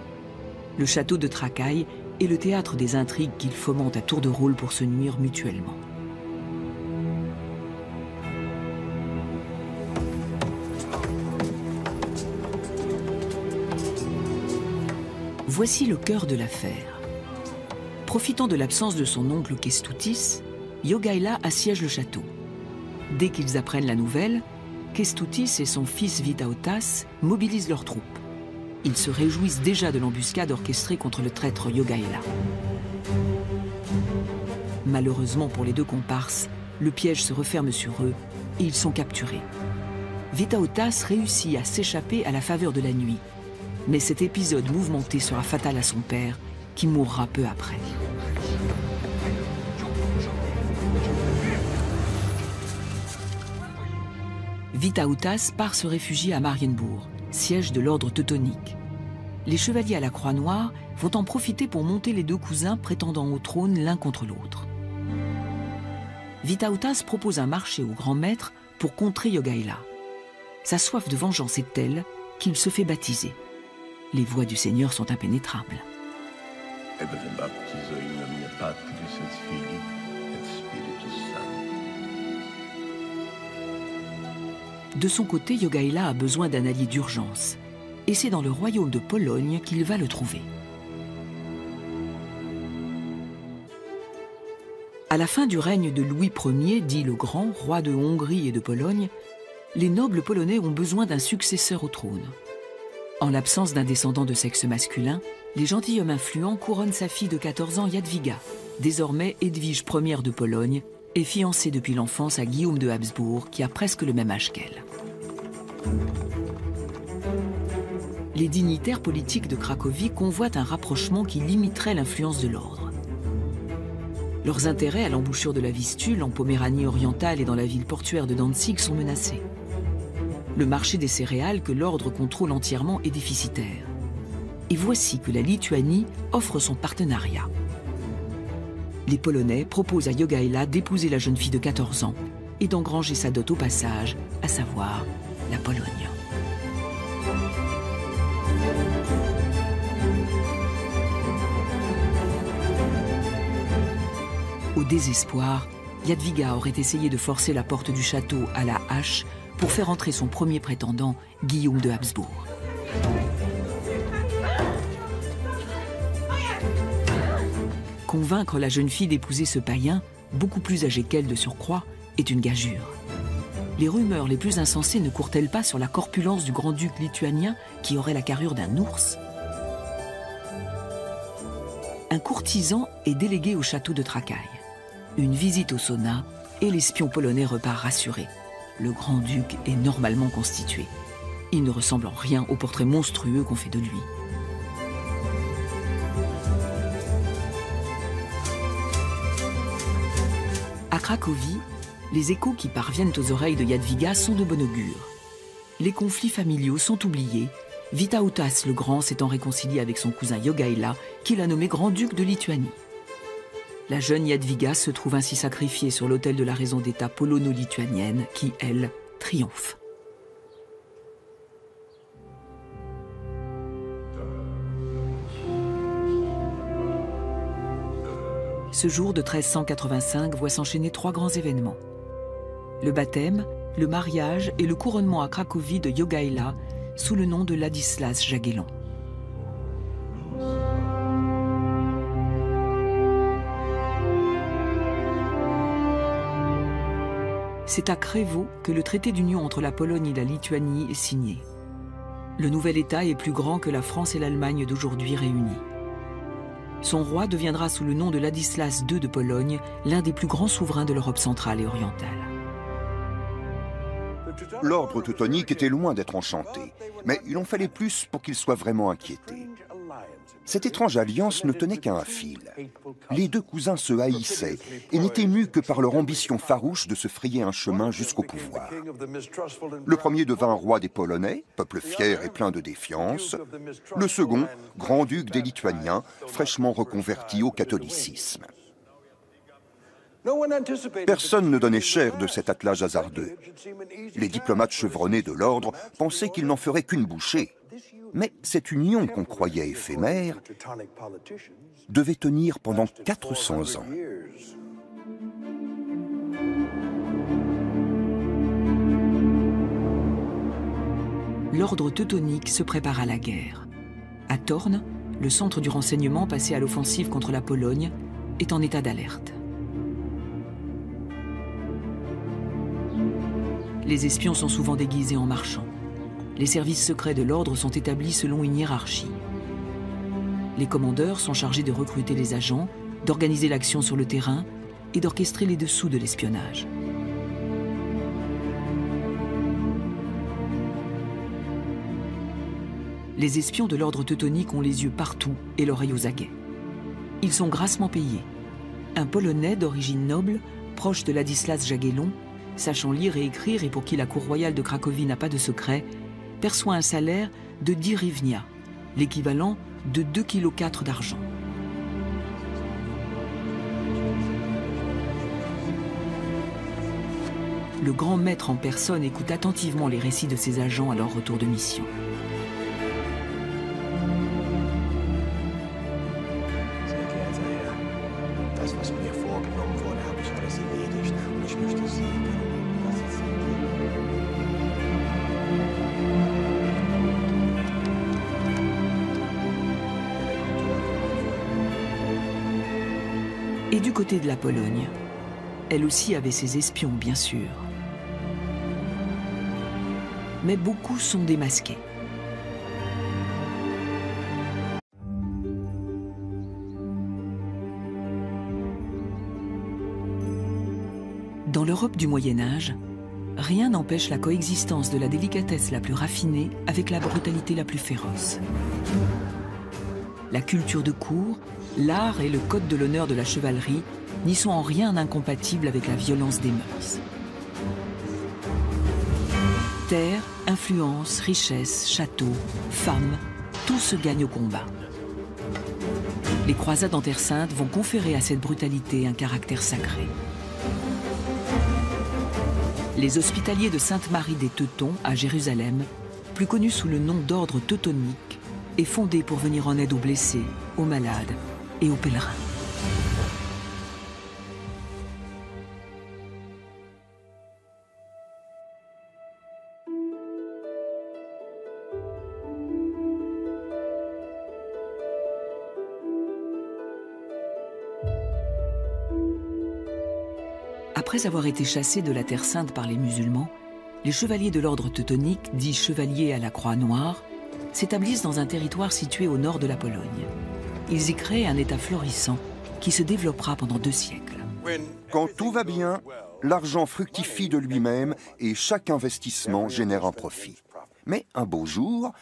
Speaker 1: Le château de Trakai est le théâtre des intrigues qu'ils fomentent à tour de rôle pour se nuire mutuellement. Voici le cœur de l'affaire. Profitant de l'absence de son oncle Kęstutis, Jogaila assiège le château. Dès qu'ils apprennent la nouvelle, Kęstutis et son fils Vytautas mobilisent leurs troupes. Ils se réjouissent déjà de l'embuscade orchestrée contre le traître Jogaila. Malheureusement pour les deux comparses, le piège se referme sur eux et ils sont capturés. Vytautas réussit à s'échapper à la faveur de la nuit, mais cet épisode mouvementé sera fatal à son père, qui mourra peu après. Vytautas part se réfugier à Marienbourg, siège de l'ordre teutonique. Les chevaliers à la Croix Noire vont en profiter pour monter les deux cousins prétendant au trône l'un contre l'autre. Vytautas propose un marché au grand maître pour contrer Jogaila. Sa soif de vengeance est telle qu'il se fait baptiser. Les voies du Seigneur sont impénétrables. De son côté, Jogaila a besoin d'un allié d'urgence. Et c'est dans le royaume de Pologne qu'il va le trouver. À la fin du règne de Louis Ier, dit le Grand, roi de Hongrie et de Pologne, les nobles polonais ont besoin d'un successeur au trône. En l'absence d'un descendant de sexe masculin, les gentilshommes influents couronnent sa fille de 14 ans, Jadwiga, désormais Edwige Ier de Pologne, est fiancée depuis l'enfance à Guillaume de Habsbourg, qui a presque le même âge qu'elle. Les dignitaires politiques de Cracovie convoitent un rapprochement qui limiterait l'influence de l'ordre. Leurs intérêts à l'embouchure de la Vistule, en Poméranie orientale et dans la ville portuaire de Danzig sont menacés. Le marché des céréales que l'ordre contrôle entièrement est déficitaire. Et voici que la Lituanie offre son partenariat. Les Polonais proposent à Jogaila d'épouser la jeune fille de 14 ans et d'engranger sa dot au passage, à savoir la Pologne. Au désespoir, Jadwiga aurait essayé de forcer la porte du château à la hache pour faire entrer son premier prétendant, Guillaume de Habsbourg. Convaincre la jeune fille d'épouser ce païen, beaucoup plus âgé qu'elle de surcroît, est une gageure. Les rumeurs les plus insensées ne courent-elles pas sur la corpulence du grand-duc lituanien qui aurait la carrure d'un ours? Un courtisan est délégué au château de Trakai. Une visite au sauna et l'espion polonais repart rassuré. Le grand-duc est normalement constitué. Il ne ressemble en rien au portrait monstrueux qu'on fait de lui. À Cracovie, les échos qui parviennent aux oreilles de Jadwiga sont de bon augure. Les conflits familiaux sont oubliés. Vytautas le Grand s'étant réconcilié avec son cousin Jogaila, qu'il a nommé grand-duc de Lituanie. La jeune Jadwiga se trouve ainsi sacrifiée sur l'autel de la raison d'État polono-lituanienne qui, elle, triomphe. Ce jour de 1385 voit s'enchaîner 3 grands événements. Le baptême, le mariage et le couronnement à Cracovie de Jogaila sous le nom de Ladislas Jagellon. C'est à Krzewo que le traité d'union entre la Pologne et la Lituanie est signé. Le nouvel État est plus grand que la France et l'Allemagne d'aujourd'hui réunies. Son roi deviendra sous le nom de Ladislas II de Pologne l'un des plus grands souverains de l'Europe centrale et orientale.
Speaker 2: L'ordre teutonique était loin d'être enchanté, mais il en fallait plus pour qu'il soit vraiment inquiété. Cette étrange alliance ne tenait qu'à un fil. Les deux cousins se haïssaient et n'étaient mus que par leur ambition farouche de se frayer un chemin jusqu'au pouvoir. Le premier devint roi des Polonais, peuple fier et plein de défiance. Le second, grand-duc des Lituaniens, fraîchement reconverti au catholicisme. Personne ne donnait cher de cet attelage hasardeux. Les diplomates chevronnés de l'ordre pensaient qu'ils n'en feraient qu'une bouchée. Mais cette union qu'on croyait éphémère devait tenir pendant 400 ans.
Speaker 1: L'ordre teutonique se prépare à la guerre. À Thorn, le centre du renseignement passé à l'offensive contre la Pologne est en état d'alerte. Les espions sont souvent déguisés en marchands. Les services secrets de l'ordre sont établis selon une hiérarchie. Les commandeurs sont chargés de recruter les agents, d'organiser l'action sur le terrain et d'orchestrer les dessous de l'espionnage. Les espions de l'ordre teutonique ont les yeux partout et l'oreille aux aguets. Ils sont grassement payés. Un Polonais d'origine noble, proche de Ladislas Jagellon, sachant lire et écrire et pour qui la cour royale de Cracovie n'a pas de secret, perçoit un salaire de 10 hryvnia, l'équivalent de 2,4 kg d'argent. Le grand maître en personne écoute attentivement les récits de ses agents à leur retour de mission. Et du côté de la Pologne, elle aussi avait ses espions, bien sûr. Mais beaucoup sont démasqués. Dans l'Europe du Moyen-Âge, rien n'empêche la coexistence de la délicatesse la plus raffinée avec la brutalité la plus féroce. La culture de cour, l'art et le code de l'honneur de la chevalerie n'y sont en rien incompatibles avec la violence des mœurs. Terre, influence, richesse, château, femmes, tout se gagne au combat. Les croisades en Terre Sainte vont conférer à cette brutalité un caractère sacré. Les hospitaliers de Sainte-Marie des Teutons à Jérusalem, plus connus sous le nom d'ordre teutonique, est fondé pour venir en aide aux blessés, aux malades et aux pèlerins. Après avoir été chassés de la Terre Sainte par les musulmans, les chevaliers de l'ordre teutonique, dits chevaliers à la croix noire, s'établissent dans un territoire situé au nord de la Pologne. Ils y créent un État florissant qui se développera pendant 2 siècles.
Speaker 2: Quand tout va bien, l'argent fructifie de lui-même et chaque investissement génère un profit. Mais un beau jour,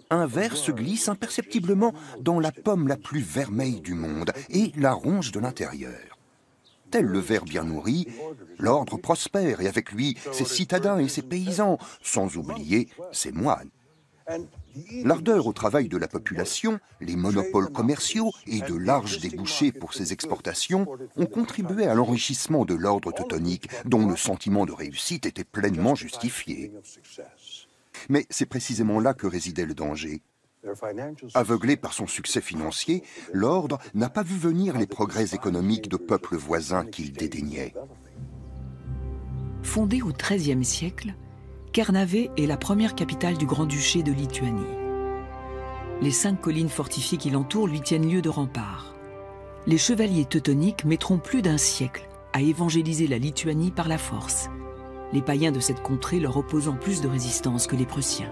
Speaker 2: un ver se glisse imperceptiblement dans la pomme la plus vermeille du monde et la ronge de l'intérieur. Tel le ver bien nourri, l'ordre prospère et avec lui ses citadins et ses paysans, sans oublier ses moines. L'ardeur au travail de la population, les monopoles commerciaux et de larges débouchés pour ses exportations ont contribué à l'enrichissement de l'ordre teutonique, dont le sentiment de réussite était pleinement justifié. Mais c'est précisément là que résidait le danger. Aveuglé par son succès financier, l'ordre n'a pas vu venir les progrès économiques de peuples voisins qu'il dédaignait.
Speaker 1: Fondé au XIIIe siècle, Kernavė est la première capitale du Grand-Duché de Lituanie. Les 5 collines fortifiées qui l'entourent lui tiennent lieu de rempart. Les chevaliers teutoniques mettront plus d'1 siècle à évangéliser la Lituanie par la force, les païens de cette contrée leur opposant plus de résistance que les Prussiens.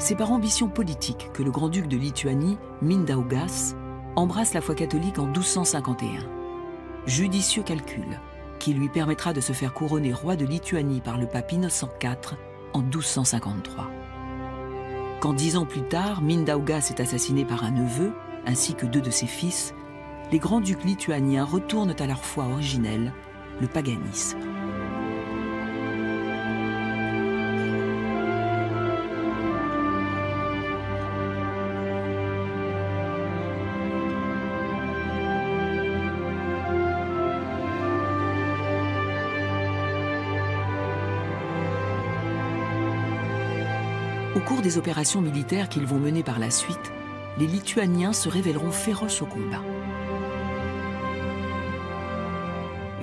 Speaker 1: C'est par ambition politique que le grand-duc de Lituanie, Mindaugas, embrasse la foi catholique en 1251. Judicieux calcul qui lui permettra de se faire couronner roi de Lituanie par le pape Innocent IV en 1253. Quand 10 ans plus tard, Mindaugas est assassiné par un neveu, ainsi que 2 de ses fils, les grands-ducs lituaniens retournent à leur foi originelle, le paganisme. Au cours des opérations militaires qu'ils vont mener par la suite, les Lituaniens se révéleront féroces au combat.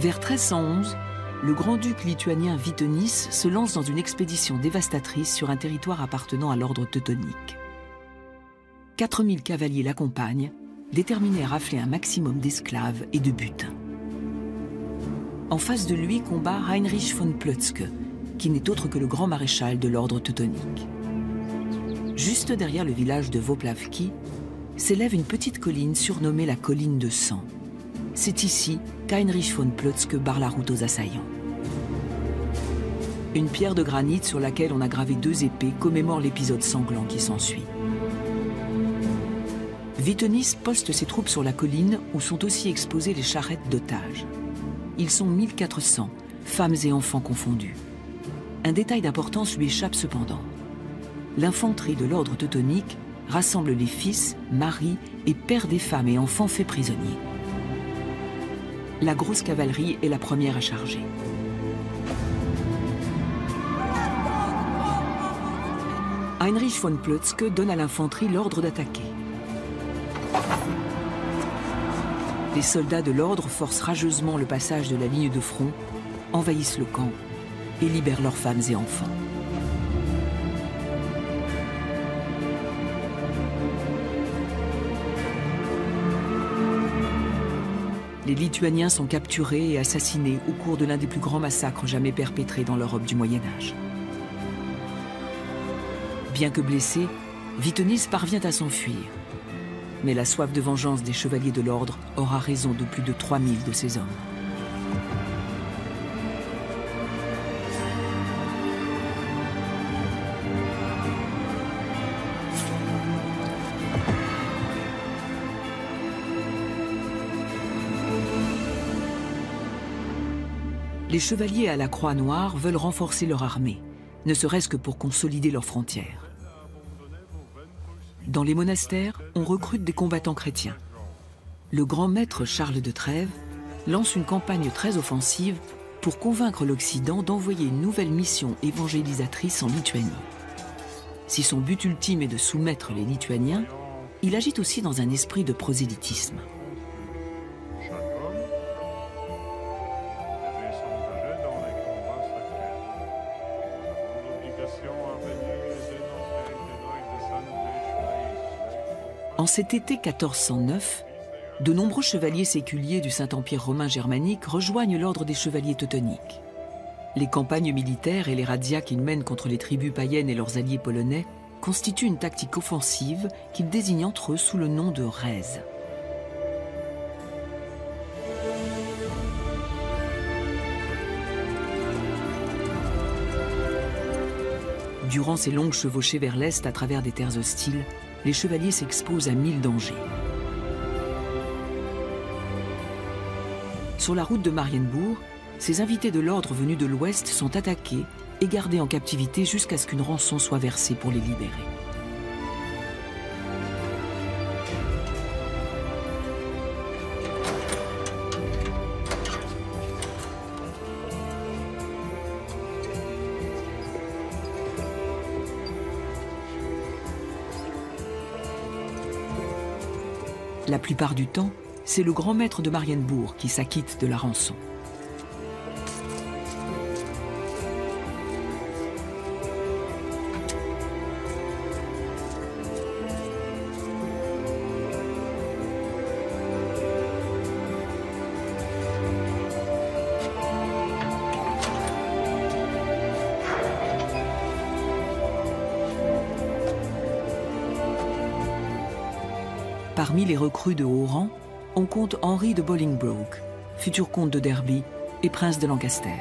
Speaker 1: Vers 1311, le grand-duc lituanien Vytenis se lance dans une expédition dévastatrice sur un territoire appartenant à l'ordre teutonique. 4000 cavaliers l'accompagnent, déterminés à rafler un maximum d'esclaves et de butin. En face de lui combat Heinrich von Plötzke, qui n'est autre que le grand maréchal de l'ordre teutonique. Juste derrière le village de Wopławki, s'élève une petite colline surnommée la colline de sang. C'est ici qu'Heinrich von Plötzke barre la route aux assaillants. Une pierre de granit sur laquelle on a gravé 2 épées commémore l'épisode sanglant qui s'ensuit. Vytenis poste ses troupes sur la colline où sont aussi exposées les charrettes d'otages. Ils sont 1400, femmes et enfants confondus. Un détail d'importance lui échappe cependant. L'infanterie de l'ordre teutonique rassemble les fils, maris et pères des femmes et enfants faits prisonniers. La grosse cavalerie est la première à charger. Heinrich von Plötzke donne à l'infanterie l'ordre d'attaquer. Les soldats de l'ordre forcent rageusement le passage de la ligne de front, envahissent le camp et libèrent leurs femmes et enfants. Les Lituaniens sont capturés et assassinés au cours de l'un des plus grands massacres jamais perpétrés dans l'Europe du Moyen-Âge. Bien que blessé, Vytenis parvient à s'enfuir. Mais la soif de vengeance des chevaliers de l'ordre aura raison de plus de 3000 de ses hommes. les chevaliers à la Croix Noire veulent renforcer leur armée, ne serait-ce que pour consolider leurs frontières. Dans les monastères, on recrute des combattants chrétiens. Le grand maître Charles de Trèves lance une campagne très offensive pour convaincre l'Occident d'envoyer une nouvelle mission évangélisatrice en Lituanie. Si son but ultime est de soumettre les Lituaniens, il agit aussi dans un esprit de prosélytisme. En cet été 1409, de nombreux chevaliers séculiers du Saint-Empire romain germanique rejoignent l'ordre des chevaliers teutoniques. Les campagnes militaires et les razzias qu'ils mènent contre les tribus païennes et leurs alliés polonais constituent une tactique offensive qu'ils désignent entre eux sous le nom de Rèze. Durant ces longues chevauchées vers l'est à travers des terres hostiles, les chevaliers s'exposent à 1000 dangers. Sur la route de Marienbourg, ces invités de l'ordre venus de l'ouest sont attaqués et gardés en captivité jusqu'à ce qu'une rançon soit versée pour les libérer. La plupart du temps, c'est le grand maître de Marienbourg qui s'acquitte de la rançon. Parmi les recrues de haut rang, on compte Henri de Bolingbroke, futur comte de Derby et prince de Lancaster.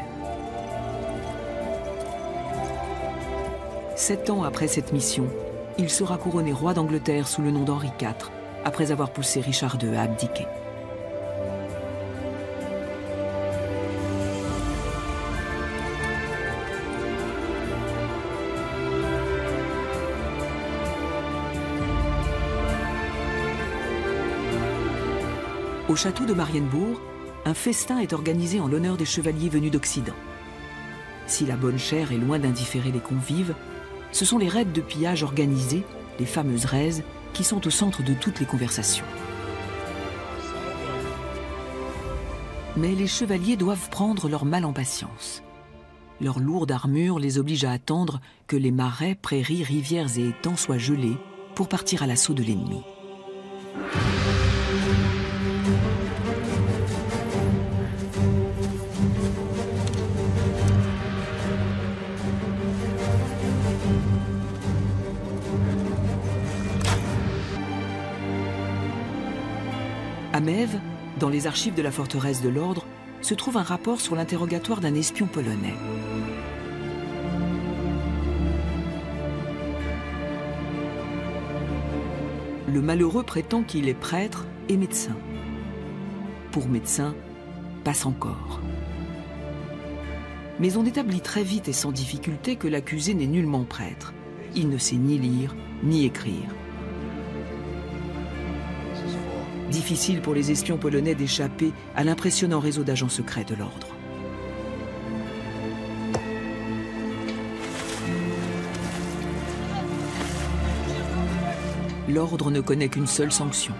Speaker 1: 7 ans après cette mission, il sera couronné roi d'Angleterre sous le nom d'Henri IV, après avoir poussé Richard II à abdiquer. Au château de Marienbourg, un festin est organisé en l'honneur des chevaliers venus d'Occident. Si la bonne chère est loin d'indifférer les convives, ce sont les raids de pillage organisés, les fameuses raises, qui sont au centre de toutes les conversations. Mais les chevaliers doivent prendre leur mal en patience. Leur lourde armure les oblige à attendre que les marais, prairies, rivières et étangs soient gelés pour partir à l'assaut de l'ennemi. À Mèves, dans les archives de la forteresse de l'Ordre, se trouve un rapport sur l'interrogatoire d'un espion polonais. Le malheureux prétend qu'il est prêtre et médecin. Pour médecin, passe encore. Mais on établit très vite et sans difficulté que l'accusé n'est nullement prêtre. Il ne sait ni lire, ni écrire. Difficile pour les espions polonais d'échapper à l'impressionnant réseau d'agents secrets de l'Ordre. L'Ordre ne connaît qu'une seule sanction.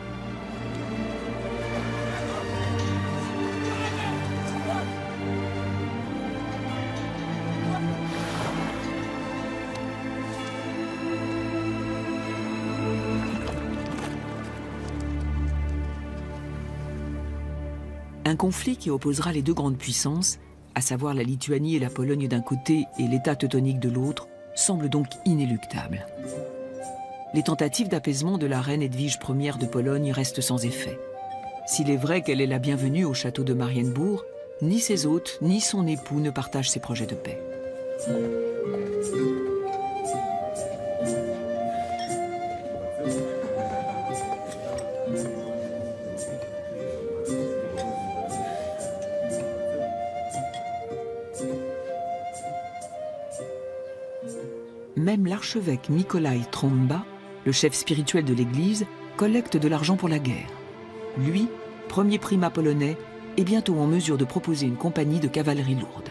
Speaker 1: Un conflit qui opposera les deux grandes puissances, à savoir la Lituanie et la Pologne d'un côté et l'État teutonique de l'autre, semble donc inéluctable. Les tentatives d'apaisement de la reine Edwige Ier de Pologne restent sans effet. S'il est vrai qu'elle est la bienvenue au château de Marienbourg, ni ses hôtes ni son époux ne partagent ses projets de paix. même l'archevêque Mikołaj Trąba, le chef spirituel de l'Église, collecte de l'argent pour la guerre. Lui, premier primat polonais, est bientôt en mesure de proposer une compagnie de cavalerie lourde.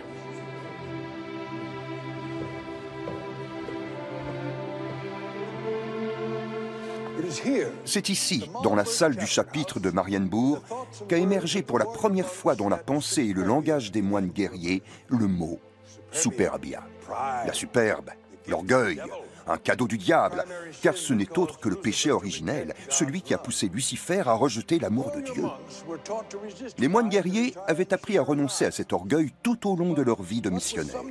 Speaker 2: C'est ici, dans la salle du chapitre de Marienbourg, qu'a émergé pour la première fois dans la pensée et le langage des moines guerriers le mot « superbia ». La superbe, l'orgueil, un cadeau du diable, car ce n'est autre que le péché originel, celui qui a poussé Lucifer à rejeter l'amour de Dieu. Les moines guerriers avaient appris à renoncer à cet orgueil tout au long de leur vie de missionnaires.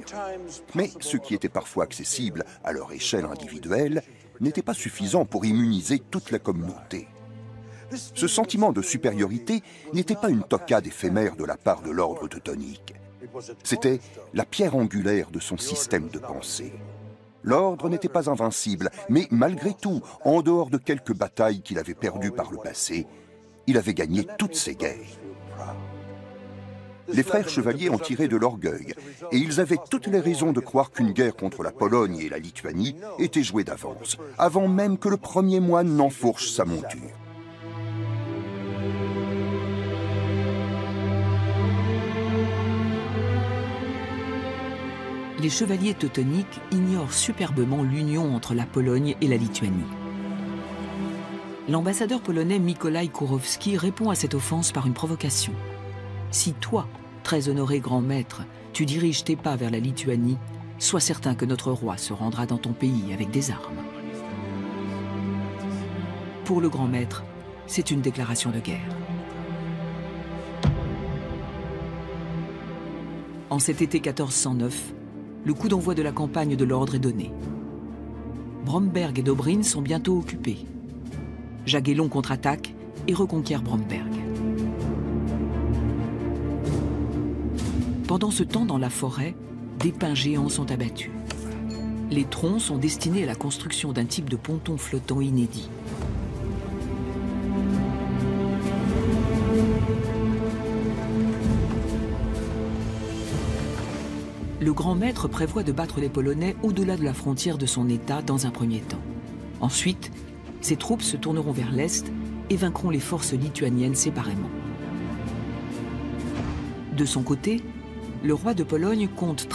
Speaker 2: Mais ce qui était parfois accessible à leur échelle individuelle n'était pas suffisant pour immuniser toute la communauté. Ce sentiment de supériorité n'était pas une toquade éphémère de la part de l'ordre teutonique. C'était la pierre angulaire de son système de pensée. L'ordre n'était pas invincible, mais malgré tout, en dehors de quelques batailles qu'il avait perdues par le passé, il avait gagné toutes ses guerres. Les frères chevaliers en tiraient de l'orgueil, et ils avaient toutes les raisons de croire qu'une guerre contre la Pologne et la Lituanie était jouée d'avance, avant même que le premier moine n'enfourche sa monture.
Speaker 1: Les chevaliers teutoniques ignorent superbement l'union entre la Pologne et la Lituanie. L'ambassadeur polonais Mikołaj Kurowski répond à cette offense par une provocation. Si toi, très honoré grand maître, tu diriges tes pas vers la Lituanie, sois certain que notre roi se rendra dans ton pays avec des armes. Pour le grand maître, c'est une déclaration de guerre. En cet été 1409, le coup d'envoi de la campagne de l'ordre est donné. Bromberg et Dobrin sont bientôt occupés. Jagellon contre-attaque et reconquiert Bromberg. Pendant ce temps, dans la forêt, des pins géants sont abattus. Les troncs sont destinés à la construction d'un type de ponton flottant inédit. Le grand maître prévoit de battre les Polonais au-delà de la frontière de son État dans un premier temps. Ensuite, ses troupes se tourneront vers l'Est et vaincront les forces lituaniennes séparément. De son côté, le roi de Pologne compte